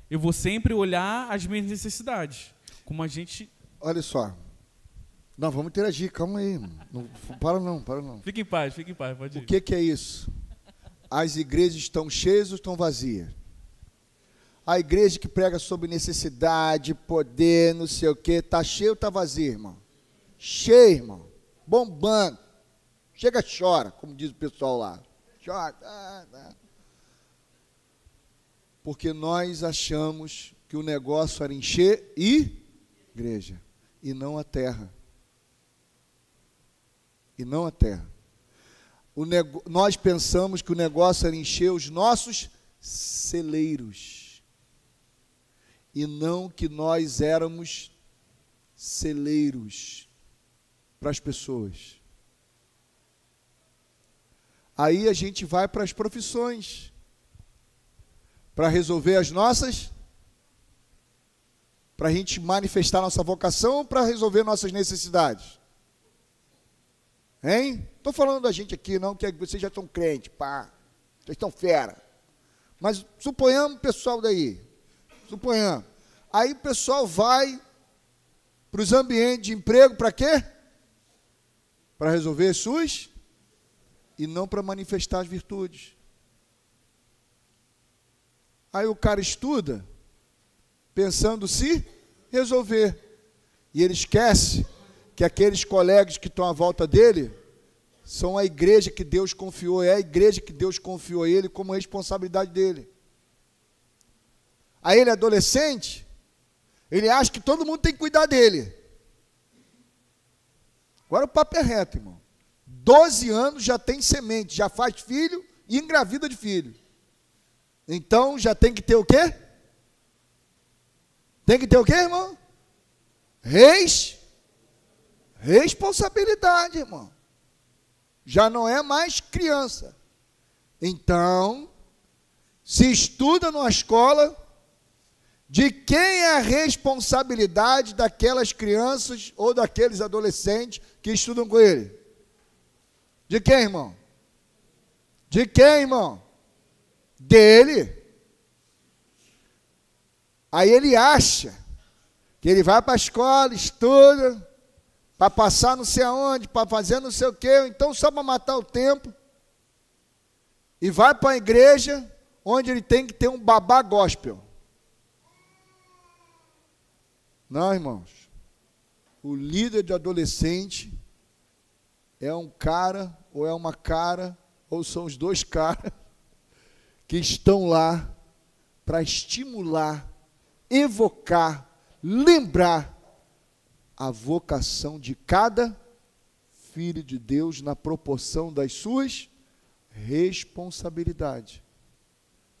[SPEAKER 2] eu vou sempre olhar as minhas necessidades, como a gente...
[SPEAKER 1] Olha só, não, vamos interagir, calma aí, não, para não.
[SPEAKER 2] Fique em paz, pode ir.
[SPEAKER 1] O que é isso? As igrejas estão cheias ou estão vazias? A igreja que prega sobre necessidade, poder, não sei o quê, tá cheio ou tá vazio, irmão? Cheio, irmão. Bombando. Chega, chora, como diz o pessoal lá. Chora. Porque nós achamos que o negócio era encher igreja, e não a terra. E não a terra. Nós pensamos que o negócio era encher os nossos celeiros, e não que nós éramos celeiros para as pessoas. Aí a gente vai para as profissões, para resolver as nossas, para a gente manifestar nossa vocação ou para resolver nossas necessidades? Hein? Estou falando da gente aqui, não, que vocês já estão crentes, pá, vocês estão fera. Mas suponhamos o pessoal daí, suponhamos. Aí o pessoal vai para os ambientes de emprego, para quê? Para resolver as suas, e não para manifestar as virtudes. Aí o cara estuda, pensando se resolver, e ele esquece que aqueles colegas que estão à volta dele são a igreja que Deus confiou, é a igreja que Deus confiou a ele como responsabilidade dele. Aí ele é adolescente, ele acha que todo mundo tem que cuidar dele. Agora o papo é reto, irmão. 12 anos já tem semente, já faz filho e engravida de filho. Então já tem que ter o quê? Tem que ter o quê, irmão? Responsabilidade, irmão. Já não é mais criança. Então, se estuda numa escola, de quem é a responsabilidade daquelas crianças ou daqueles adolescentes que estudam com ele? De quem, irmão? De quem, irmão? Dele. Aí ele acha que ele vai para a escola, estuda, para passar não sei aonde, para fazer não sei o quê, então só para matar o tempo, e vai para a igreja, onde ele tem que ter um babá gospel. Não, irmãos, o líder de adolescente é um cara, ou é uma cara, ou são os dois caras, que estão lá para estimular, evocar, lembrar a vocação de cada filho de Deus na proporção das suas responsabilidades.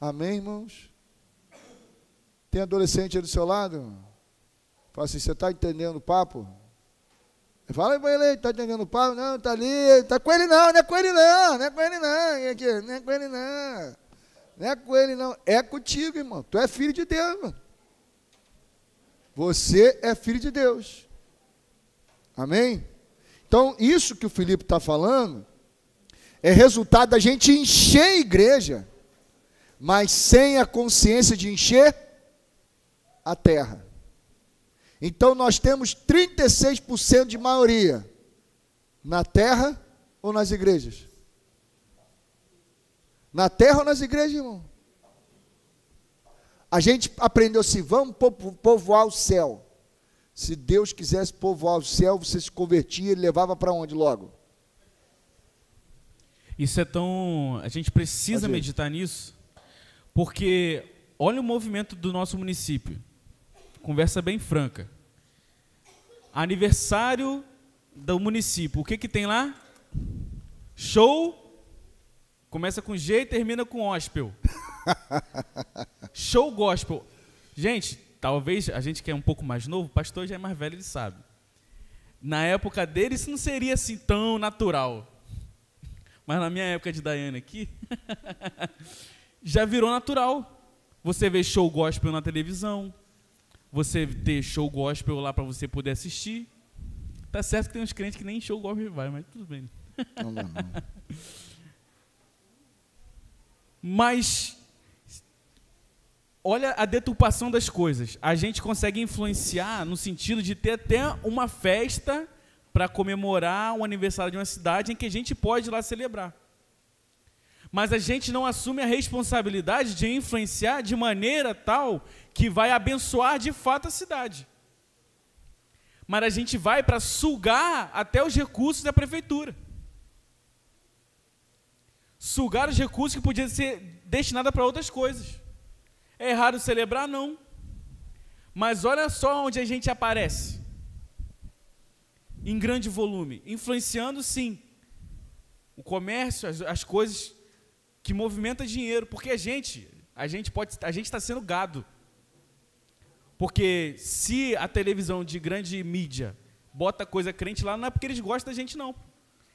[SPEAKER 1] Amém, irmãos? Tem adolescente aí do seu lado? Fala assim, você está entendendo o papo? Fala para ele, está entendendo o papo? Não, está ali, está com ele não, não é com ele não, não é com ele não, aqui, não é com ele não, não é com ele não, é contigo, irmão, tu é filho de Deus, mano. Você é filho de Deus. Amém? Então, isso que o Filipe está falando é resultado da gente encher a igreja, mas sem a consciência de encher a terra. Então, nós temos 36% de maioria na terra ou nas igrejas? Na terra ou nas igrejas, irmão? A gente aprendeu assim, vamos povoar o céu. Se Deus quisesse povoar o céu, você se convertia e levava para onde logo?
[SPEAKER 2] Isso é tão... A gente precisa meditar nisso, porque olha o movimento do nosso município. Conversa bem franca. Aniversário do município. O que tem lá? Show. Começa com G e termina com gospel. Show gospel. Gente, talvez a gente que é um pouco mais novo, o pastor já é mais velho, ele sabe. Na época dele, isso não seria assim tão natural. Mas na minha época de Daiane aqui, já virou natural. Você vê show gospel na televisão, você ter show gospel lá para você poder assistir. Tá certo que tem uns crentes que nem show gospel vai, mas tudo bem.
[SPEAKER 1] Não dá, não.
[SPEAKER 2] Mas olha a deturpação das coisas. A gente consegue influenciar no sentido de ter até uma festa para comemorar o aniversário de uma cidade em que a gente pode ir lá celebrar. mas a gente não assume a responsabilidade de influenciar de maneira tal que vai abençoar de fato a cidade. Mas a gente vai para sugar até os recursos da prefeitura. Sugar os recursos que podiam ser destinados para outras coisas. É errado celebrar? Não. Mas olha só onde a gente aparece. Em grande volume. Influenciando, sim, o comércio, as coisas que movimentam dinheiro. Porque a gente está sendo gado. Porque se a televisão de grande mídia bota coisa crente lá, não é porque eles gostam da gente, não.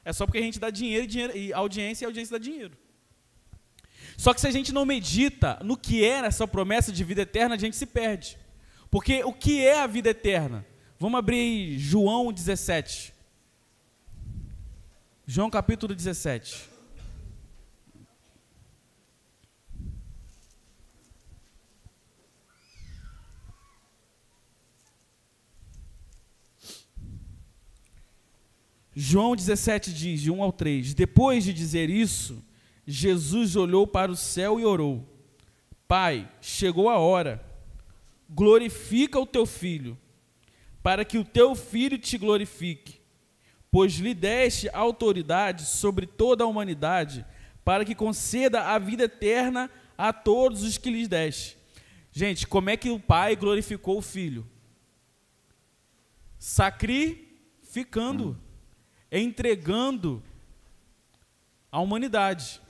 [SPEAKER 2] É só porque a gente dá dinheiro e audiência dá dinheiro. Só que se a gente não medita no que é essa promessa de vida eterna, a gente se perde. Porque o que é a vida eterna? Vamos abrir João 17. João capítulo 17. João 17 diz, de 1 ao 3, depois de dizer isso, Jesus olhou para o céu e orou, Pai, chegou a hora, glorifica o teu Filho, para que o teu Filho te glorifique, pois lhe deste autoridade sobre toda a humanidade, para que conceda a vida eterna a todos os que lhes deste. Gente, como é que o Pai glorificou o Filho? Sacrificando, entregando a humanidade.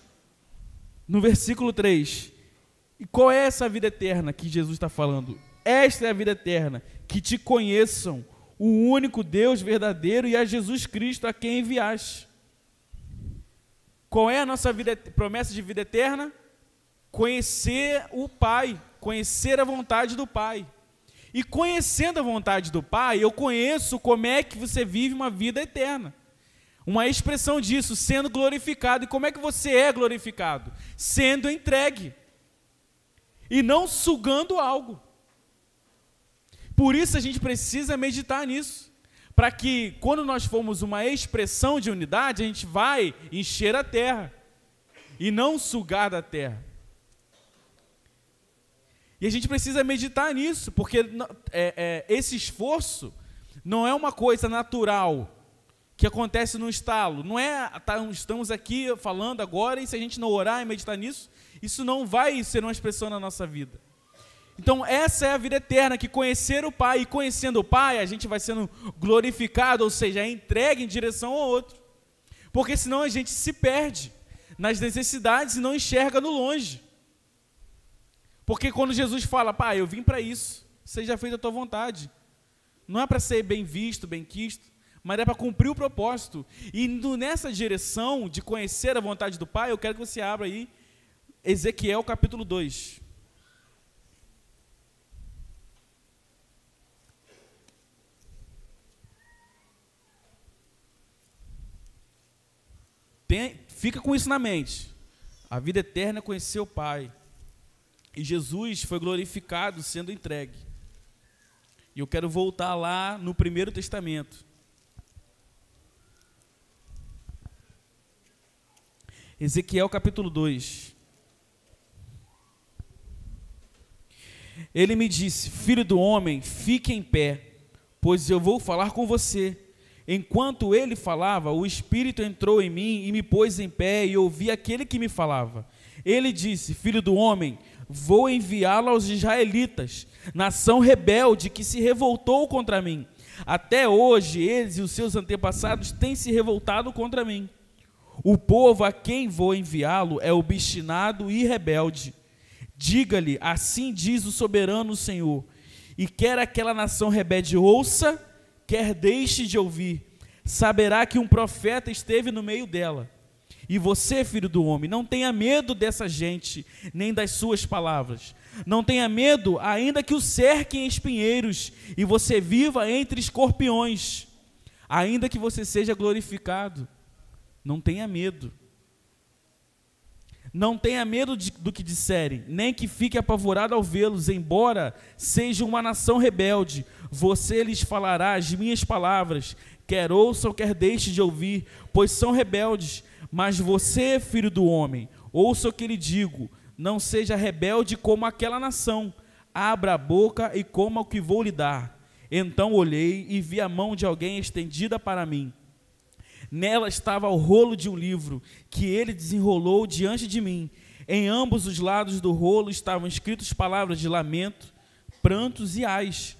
[SPEAKER 2] No versículo 3, e qual é essa vida eterna que Jesus está falando? Esta é a vida eterna, que te conheçam, o único Deus verdadeiro e a Jesus Cristo a quem enviaste. Qual é a nossa promessa de vida eterna? Conhecer o Pai, conhecer a vontade do Pai. E conhecendo a vontade do Pai, eu conheço como é que você vive uma vida eterna. Uma expressão disso, sendo glorificado. E como é que você é glorificado? Sendo entregue. E não sugando algo. Por isso a gente precisa meditar nisso. Para que, quando nós formos uma expressão de unidade, a gente vai encher a terra. E não sugar da terra. E a gente precisa meditar nisso. Porque esse esforço não é uma coisa natural que acontece no estalo. Não é, estamos aqui falando agora, e se a gente não orar e meditar nisso, isso não vai ser uma expressão na nossa vida. Então essa é a vida eterna, que conhecer o Pai, e conhecendo o Pai, a gente vai sendo glorificado, ou seja, é entregue em direção ao outro. Porque senão a gente se perde nas necessidades e não enxerga no longe. Porque quando Jesus fala, Pai, eu vim para isso, seja feita a tua vontade. Não é para ser bem visto, bem quisto, mas é para cumprir o propósito. E nessa direção de conhecer a vontade do Pai, eu quero que você abra aí Ezequiel capítulo 2. Fica com isso na mente. A vida eterna é conhecer o Pai. E Jesus foi glorificado sendo entregue. E eu quero voltar lá no Primeiro Testamento. Ezequiel capítulo 2. Ele me disse, filho do homem, fique em pé, pois eu vou falar com você. Enquanto ele falava, o Espírito entrou em mim e me pôs em pé, e ouvi aquele que me falava. Ele disse, filho do homem, vou enviá-lo aos israelitas, nação rebelde que se revoltou contra mim. Até hoje eles e os seus antepassados têm se revoltado contra mim. O povo a quem vou enviá-lo é obstinado e rebelde. Diga-lhe, assim diz o soberano Senhor, e quer aquela nação rebelde ouça, quer deixe de ouvir, saberá que um profeta esteve no meio dela. E você, filho do homem, não tenha medo dessa gente, nem das suas palavras. Não tenha medo, ainda que o cerquem espinheiros, e você viva entre escorpiões. Ainda que você seja glorificado, não tenha medo. Não tenha medo do que disserem, nem que fique apavorado ao vê-los, embora seja uma nação rebelde. Você lhes falará as minhas palavras, quer ouçam, quer deixe de ouvir, pois são rebeldes. Mas você, filho do homem, ouça o que lhe digo, não seja rebelde como aquela nação, abra a boca e coma o que vou lhe dar. Então olhei e vi a mão de alguém estendida para mim. Nela estava o rolo de um livro, que ele desenrolou diante de mim. Em ambos os lados do rolo estavam escritas palavras de lamento, prantos e ais.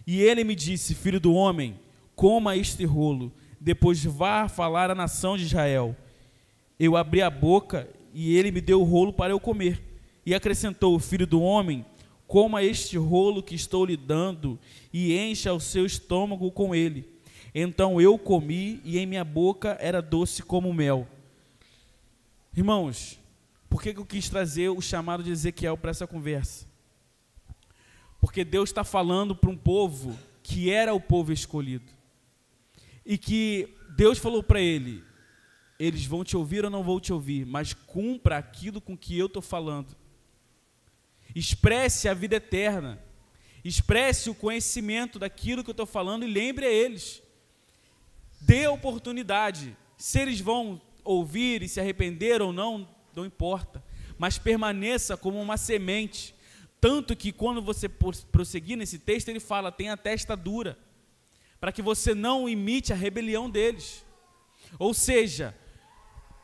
[SPEAKER 2] E ele me disse: filho do homem, coma este rolo, depois vá falar à nação de Israel. Eu abri a boca e ele me deu o rolo para eu comer. E acrescentou: filho do homem, coma este rolo que estou lhe dando e encha o seu estômago com ele. Então eu comi e em minha boca era doce como mel. Irmãos, por que eu quis trazer o chamado de Ezequiel para essa conversa? Porque Deus está falando para um povo que era o povo escolhido. E que Deus falou para ele: eles vão te ouvir ou não vão te ouvir, mas cumpra aquilo com que eu estou falando. Expresse a vida eterna. Expresse o conhecimento daquilo que eu estou falando e lembre a eles. Dê oportunidade. Se eles vão ouvir e se arrepender ou não, não importa. Mas permaneça como uma semente. Tanto que quando você prosseguir nesse texto, ele fala: tenha a testa dura, para que você não imite a rebelião deles. Ou seja,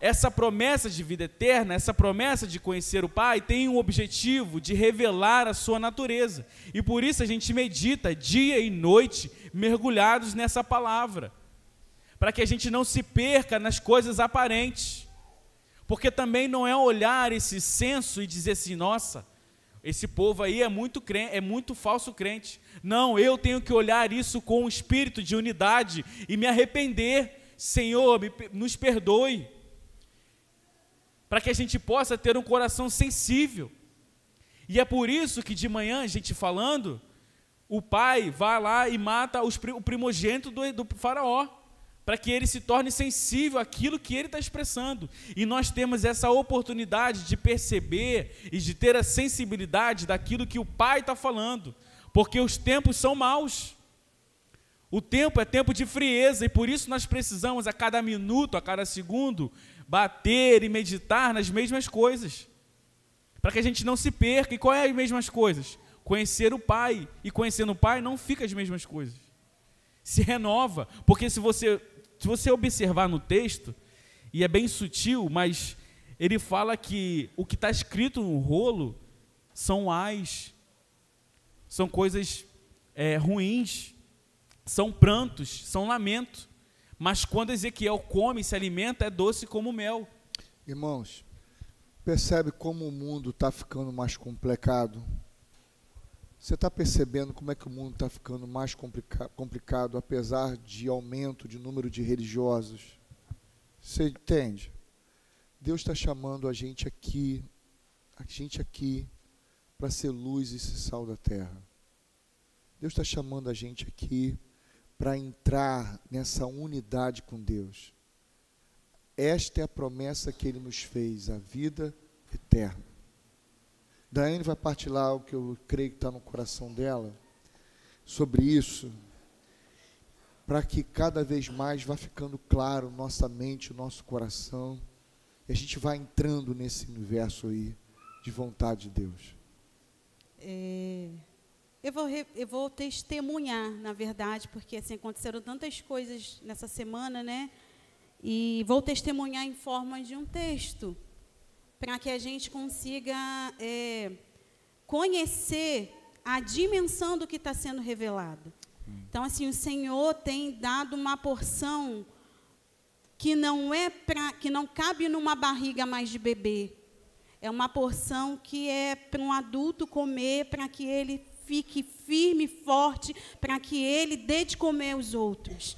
[SPEAKER 2] essa promessa de vida eterna, essa promessa de conhecer o Pai, tem um objetivo de revelar a sua natureza. E por isso a gente medita dia e noite, mergulhados nessa palavra, para que a gente não se perca nas coisas aparentes. Porque também não é olhar esse censo e dizer assim: nossa, esse povo aí é muito falso crente. Não, eu tenho que olhar isso com um espírito de unidade e me arrepender. Senhor, nos perdoe, para que a gente possa ter um coração sensível. E é por isso que de manhã, a gente falando, o pai vai lá e mata o primogênito do faraó, para que ele se torne sensível àquilo que ele está expressando. E nós temos essa oportunidade de perceber e de ter a sensibilidade daquilo que o Pai está falando, porque os tempos são maus. O tempo é tempo de frieza, e por isso nós precisamos a cada minuto, a cada segundo, bater e meditar nas mesmas coisas, para que a gente não se perca. E qual é as mesmas coisas? Conhecer o Pai, e conhecendo o Pai não fica as mesmas coisas, se renova. Porque se você observar no texto, e é bem sutil, mas ele fala que o que está escrito no rolo são ais, são coisas ruins, são prantos, são lamentos. Mas quando Ezequiel come e se alimenta, é doce como mel.
[SPEAKER 1] Irmãos, percebe como o mundo está ficando mais complicado? Você está percebendo como é que o mundo está ficando mais complicado, apesar de aumento de número de religiosos? Você entende? Deus está chamando a gente aqui para ser luz e ser sal da terra. Deus está chamando a gente aqui para entrar nessa unidade com Deus. Esta é a promessa que Ele nos fez, a vida eterna. Daiane vai partilhar o que eu creio que está no coração dela, sobre isso, para que cada vez mais vá ficando claro nossa mente, nosso coração, e a gente vai entrando nesse universo aí, de vontade de Deus.
[SPEAKER 3] Eu vou testemunhar, na verdade, porque assim, aconteceram tantas coisas nessa semana, né? E vou testemunhar em forma de um texto, para que a gente consiga conhecer a dimensão do que está sendo revelado. Então, assim, o Senhor tem dado uma porção que não cabe numa barriga mais de bebê. É uma porção que é para um adulto comer, para que ele fique firme e forte, para que ele dê de comer aos outros.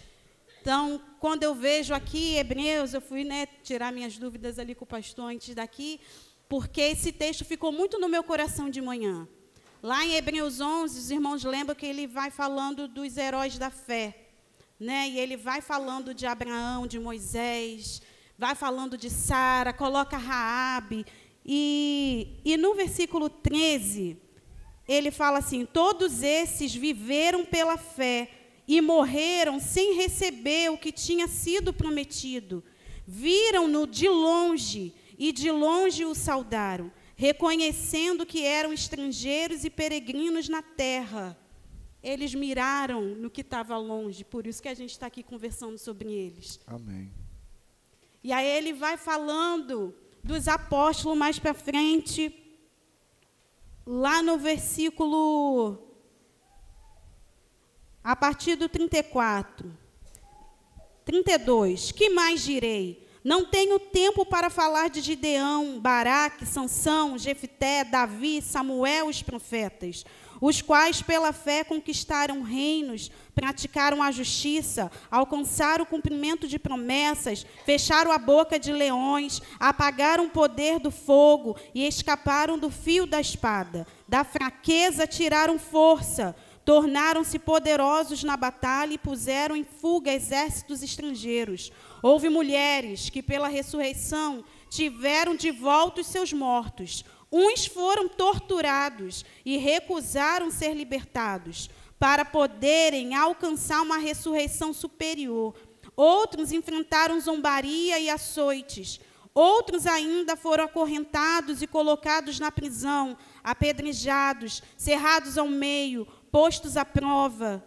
[SPEAKER 3] Então, quando eu vejo aqui Hebreus, eu fui tirar minhas dúvidas ali com o pastor antes daqui, porque esse texto ficou muito no meu coração de manhã. Lá em Hebreus 11, os irmãos lembram que ele vai falando dos heróis da fé, né? E ele vai falando de Abraão, de Moisés, vai falando de Sara, coloca Raabe, e no versículo 13, ele fala assim: todos esses viveram pela fé, e morreram sem receber o que tinha sido prometido. Viram-no de longe e de longe o saudaram, reconhecendo que eram estrangeiros e peregrinos na terra. Eles miraram no que estava longe, por isso que a gente está aqui conversando sobre eles.
[SPEAKER 1] Amém.
[SPEAKER 3] E aí ele vai falando dos apóstolos mais para frente, lá no versículo, a partir do 34, 32. Que mais direi? Não tenho tempo para falar de Gideão, Baraque, Sansão, Jefté, Davi, Samuel, os profetas, os quais pela fé conquistaram reinos, praticaram a justiça, alcançaram o cumprimento de promessas, fecharam a boca de leões, apagaram o poder do fogo e escaparam do fio da espada. Da fraqueza tiraram força, tornaram-se poderosos na batalha e puseram em fuga exércitos estrangeiros. Houve mulheres que pela ressurreição tiveram de volta os seus mortos. Uns foram torturados e recusaram ser libertados, para poderem alcançar uma ressurreição superior. Outros enfrentaram zombaria e açoites. Outros ainda foram acorrentados e colocados na prisão, apedrejados, cerrados ao meio, postos à prova,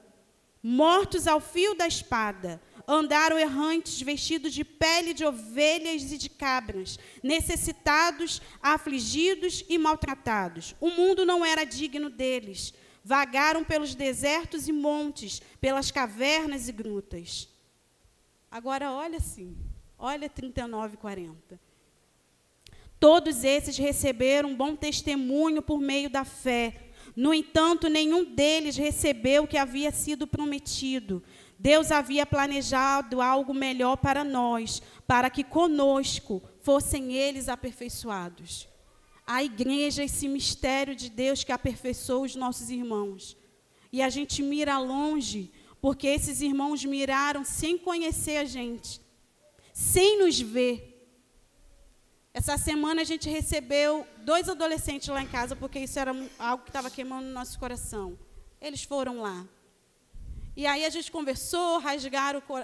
[SPEAKER 3] mortos ao fio da espada. Andaram errantes, vestidos de pele de ovelhas e de cabras, necessitados, afligidos e maltratados. O mundo não era digno deles. Vagaram pelos desertos e montes, pelas cavernas e grutas. Agora, olha assim, olha 39 e 40. Todos esses receberam um bom testemunho por meio da fé. No entanto, nenhum deles recebeu o que havia sido prometido. Deus havia planejado algo melhor para nós, para que conosco fossem eles aperfeiçoados. A igreja, esse mistério de Deus que aperfeiçoa os nossos irmãos. E a gente mira longe, porque esses irmãos miraram sem conhecer a gente, sem nos ver. Essa semana a gente recebeu 2 adolescentes lá em casa, porque isso era algo que estava queimando no nosso coração. Eles foram lá. E aí a gente conversou,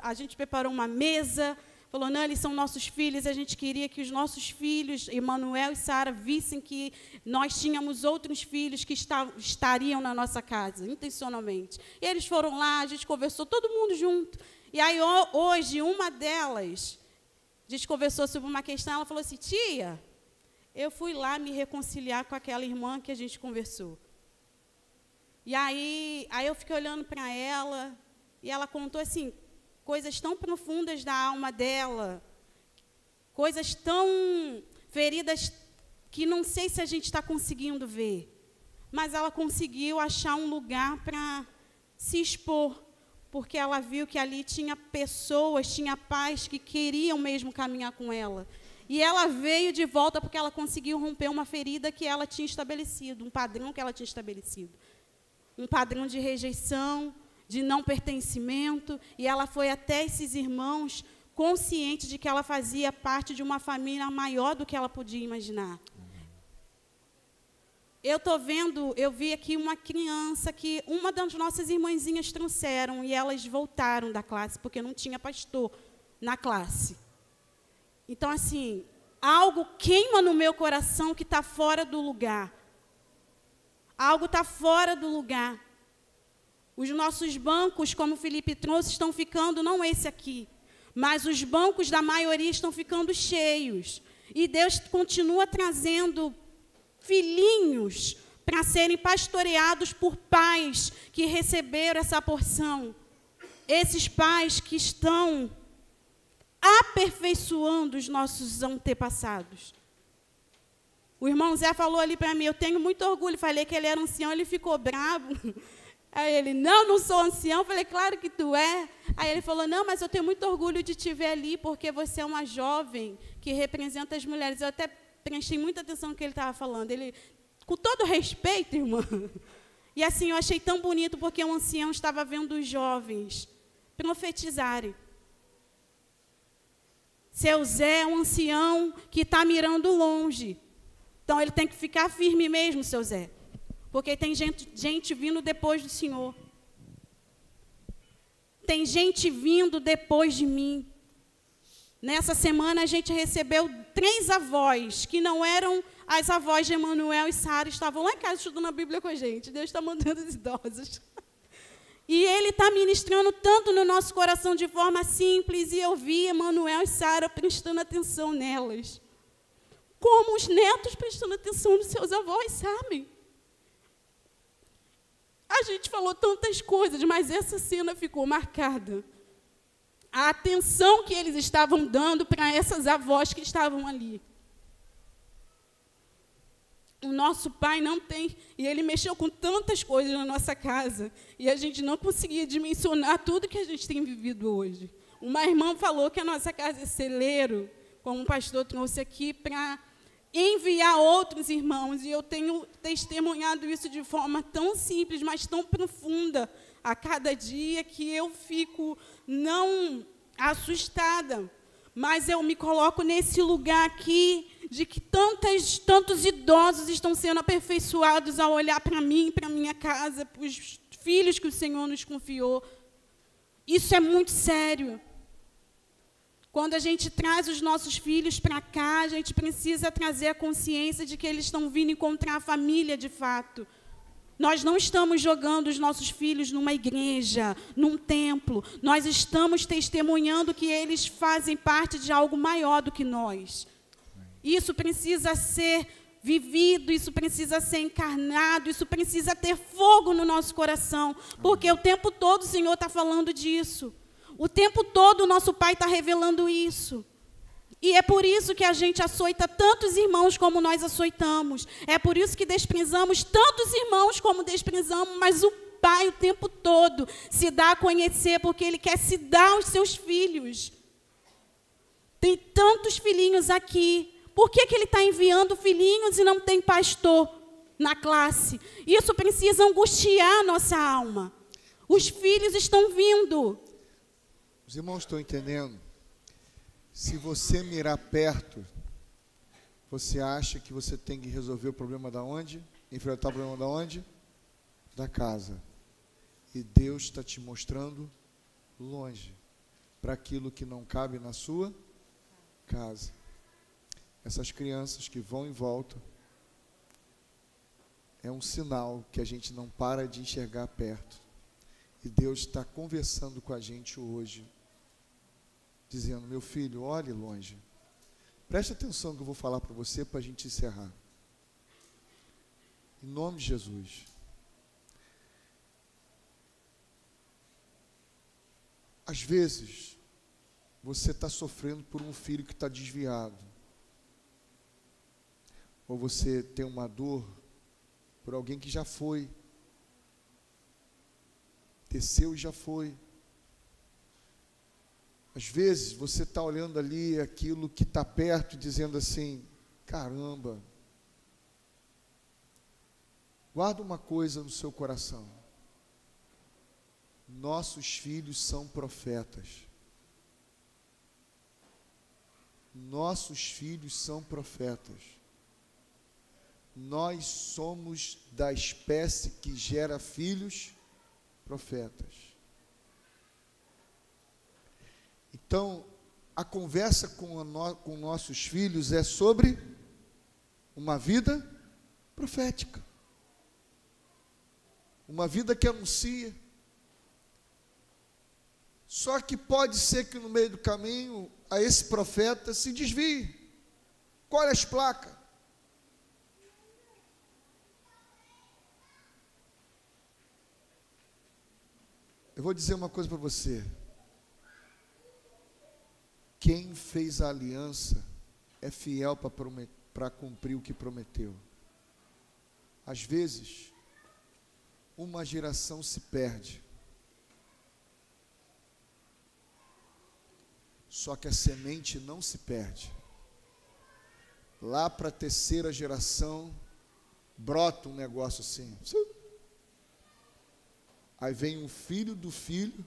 [SPEAKER 3] a gente preparou uma mesa, falou, não, eles são nossos filhos, a gente queria que os nossos filhos, Emanuel e Sara, vissem que nós tínhamos outros filhos que estariam na nossa casa, intencionalmente. E eles foram lá, a gente conversou, todo mundo junto. E aí hoje, uma delas, a gente conversou sobre uma questão, ela falou assim, tia, eu fui lá me reconciliar com aquela irmã que a gente conversou. E aí eu fiquei olhando para ela, e ela contou assim, coisas tão profundas da alma dela, coisas tão feridas que não sei se a gente está conseguindo ver, mas ela conseguiu achar um lugar para se expor, porque ela viu que ali tinha pessoas, tinha pais que queriam mesmo caminhar com ela. E ela veio de volta porque ela conseguiu romper uma ferida que ela tinha estabelecido, um padrão que ela tinha estabelecido. Um padrão de rejeição, de não pertencimento, e ela foi até esses irmãos consciente de que ela fazia parte de uma família maior do que ela podia imaginar. Eu vi aqui uma criança que uma das nossas irmãzinhas trouxeram, e elas voltaram da classe, porque não tinha pastor na classe. Então, assim, algo queima no meu coração que está fora do lugar. Algo está fora do lugar. Os nossos bancos, como o Felipe trouxe, estão ficando, não esse aqui, mas os bancos da maioria estão ficando cheios. E Deus continua trazendo filhinhos para serem pastoreados por pais que receberam essa porção. Esses pais que estão aperfeiçoando os nossos antepassados. O irmão Zé falou ali para mim, eu tenho muito orgulho, falei que ele era ancião, ele ficou bravo. Aí ele, não sou ancião. Eu falei, claro que tu é. Aí ele falou, não, mas eu tenho muito orgulho de te ver ali, porque você é uma jovem que representa as mulheres. Eu até prestei muita atenção no que ele estava falando. Ele, com todo respeito, irmã. E assim, eu achei tão bonito, porque um ancião estava vendo os jovens profetizarem. Seu Zé é um ancião que está mirando longe. Então, ele tem que ficar firme mesmo, seu Zé. Porque tem gente vindo depois do Senhor. Tem gente vindo depois de mim. Nessa semana, a gente recebeu 3 avós, que não eram as avós de Emanuel e Sara, estavam lá em casa estudando a Bíblia com a gente. Deus está mandando os idosos. E Ele está ministrando tanto no nosso coração de forma simples, e eu vi Emanuel e Sara prestando atenção nelas. Como os netos prestando atenção nos seus avós, sabem? A gente falou tantas coisas, mas essa cena ficou marcada. A atenção que eles estavam dando para essas avós que estavam ali. O nosso pai não tem, e ele mexeu com tantas coisas na nossa casa, e a gente não conseguia dimensionar tudo que a gente tem vivido hoje. Uma irmã falou que a nossa casa é celeiro, como o pastor trouxe aqui, para enviar outros irmãos, e eu tenho testemunhado isso de forma tão simples, mas tão profunda, a cada dia, que eu fico não assustada, mas eu me coloco nesse lugar aqui, de que tantos idosos estão sendo aperfeiçoados ao olhar para mim, para a minha casa, para os filhos que o Senhor nos confiou. Isso é muito sério. Quando a gente traz os nossos filhos para cá, a gente precisa trazer a consciência de que eles estão vindo encontrar a família de fato. Nós não estamos jogando os nossos filhos numa igreja, num templo. Nós estamos testemunhando que eles fazem parte de algo maior do que nós. Isso precisa ser vivido, isso precisa ser encarnado, isso precisa ter fogo no nosso coração, porque o tempo todo o Senhor está falando disso. O tempo todo o nosso Pai está revelando isso. E é por isso que a gente açoita tantos irmãos como nós açoitamos. É por isso que desprezamos tantos irmãos como desprezamos, mas o Pai o tempo todo se dá a conhecer, porque Ele quer se dar aos seus filhos. Tem tantos filhinhos aqui. Por que Ele está enviando filhinhos e não tem pastor na classe? Isso precisa angustiar a nossa alma. Os filhos estão vindo.
[SPEAKER 1] Os irmãos estão entendendo? Se você mirar perto, você acha que você tem que resolver o problema da onde? Enfrentar o problema da onde? Da casa. E Deus está te mostrando longe, para aquilo que não cabe na sua casa. Essas crianças que vão em volta, é um sinal que a gente não para de enxergar perto. E Deus está conversando com a gente hoje, dizendo: meu filho, olhe longe. Preste atenção que eu vou falar para você, para a gente encerrar. Em nome de Jesus. Às vezes, você está sofrendo por um filho que está desviado. Ou você tem uma dor por alguém que já foi. Desceu e já foi. Às vezes, você está olhando ali aquilo que está perto, dizendo assim: caramba. Guarda uma coisa no seu coração. Nossos filhos são profetas. Nossos filhos são profetas. Nós somos da espécie que gera filhos profetas. Então, a conversa com nossos filhos é sobre uma vida profética. Uma vida que anuncia. Só que pode ser que no meio do caminho, a esse profeta se desvie. Colhe as placas. Eu vou dizer uma coisa para você. Quem fez a aliança é fiel para cumprir o que prometeu. Às vezes, uma geração se perde. Só que a semente não se perde. Lá para a 3ª geração, brota um negócio assim. Aí vem um filho do filho,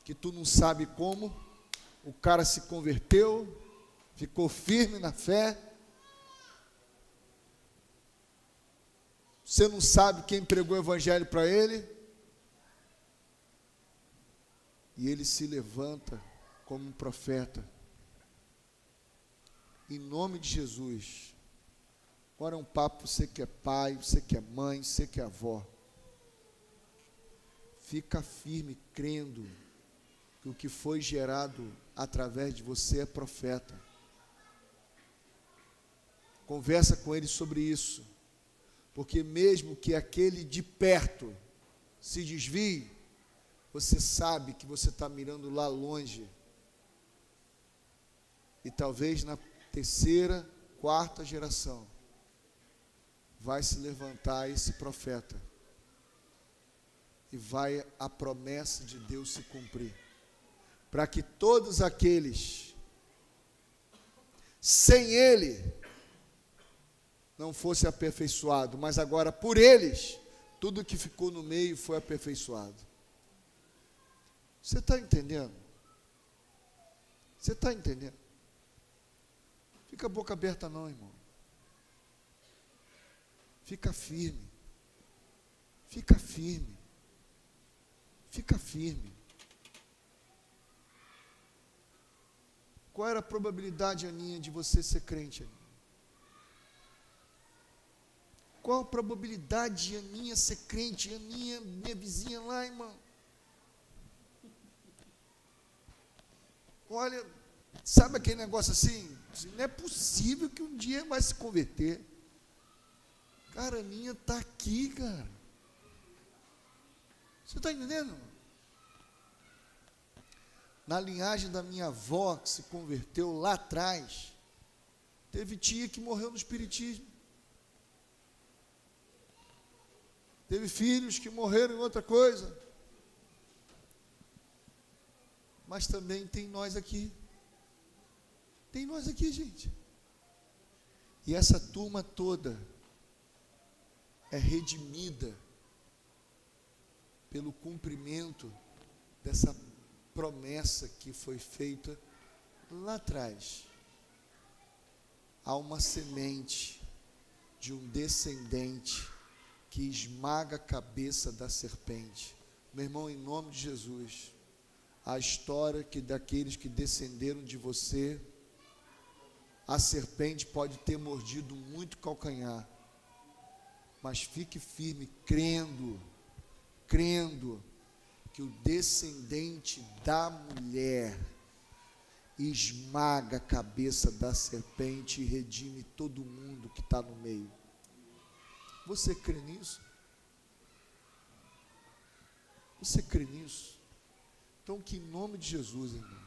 [SPEAKER 1] que tu não sabe como, o cara se converteu, ficou firme na fé. Você não sabe quem pregou o evangelho para ele. E ele se levanta como um profeta. em nome de Jesus. Agora é um papo, você que é pai, você que é mãe, você que é avó. Fica firme, crendo que o que foi gerado através de você é profeta. Conversa com ele sobre isso, porque mesmo que aquele de perto se desvie, você sabe que você está mirando lá longe. E talvez na terceira, quarta geração, vai se levantar esse profeta. E vai a promessa de Deus se cumprir. Para que todos aqueles, sem ele, não fosse aperfeiçoado, mas agora por eles, tudo que ficou no meio foi aperfeiçoado. Você está entendendo? Você está entendendo? Fica a boca aberta não, irmão. Fica firme. Fica firme. Fica firme. Qual era a probabilidade, Aninha, de você ser crente, Aninha? Qual a probabilidade de Aninha ser crente? Aninha, minha vizinha lá, irmão. Olha, sabe aquele negócio assim? Não é possível que um dia vai se converter. Cara, a Aninha está aqui, cara. Você está entendendo? Na linhagem da minha avó, que se converteu lá atrás, teve tia que morreu no espiritismo. Teve filhos que morreram em outra coisa. Mas também tem nós aqui. Tem nós aqui, gente. E essa turma toda é redimida pelo cumprimento dessa promessa que foi feita lá atrás. Há uma semente de um descendente que esmaga a cabeça da serpente. Meu irmão, em nome de Jesus, a história que daqueles que descenderam de você, a serpente pode ter mordido muito calcanhar, mas fique firme, crendo que o descendente da mulher esmaga a cabeça da serpente e redime todo mundo que está no meio. Você crê nisso? Você crê nisso? Então, que em nome de Jesus, irmão,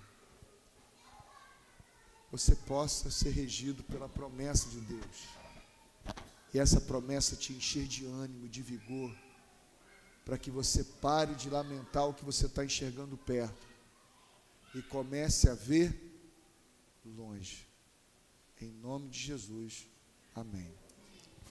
[SPEAKER 1] você possa ser regido pela promessa de Deus. E essa promessa te encher de ânimo, de vigor, para que você pare de lamentar o que você está enxergando perto e comece a ver longe. Em nome de Jesus, amém.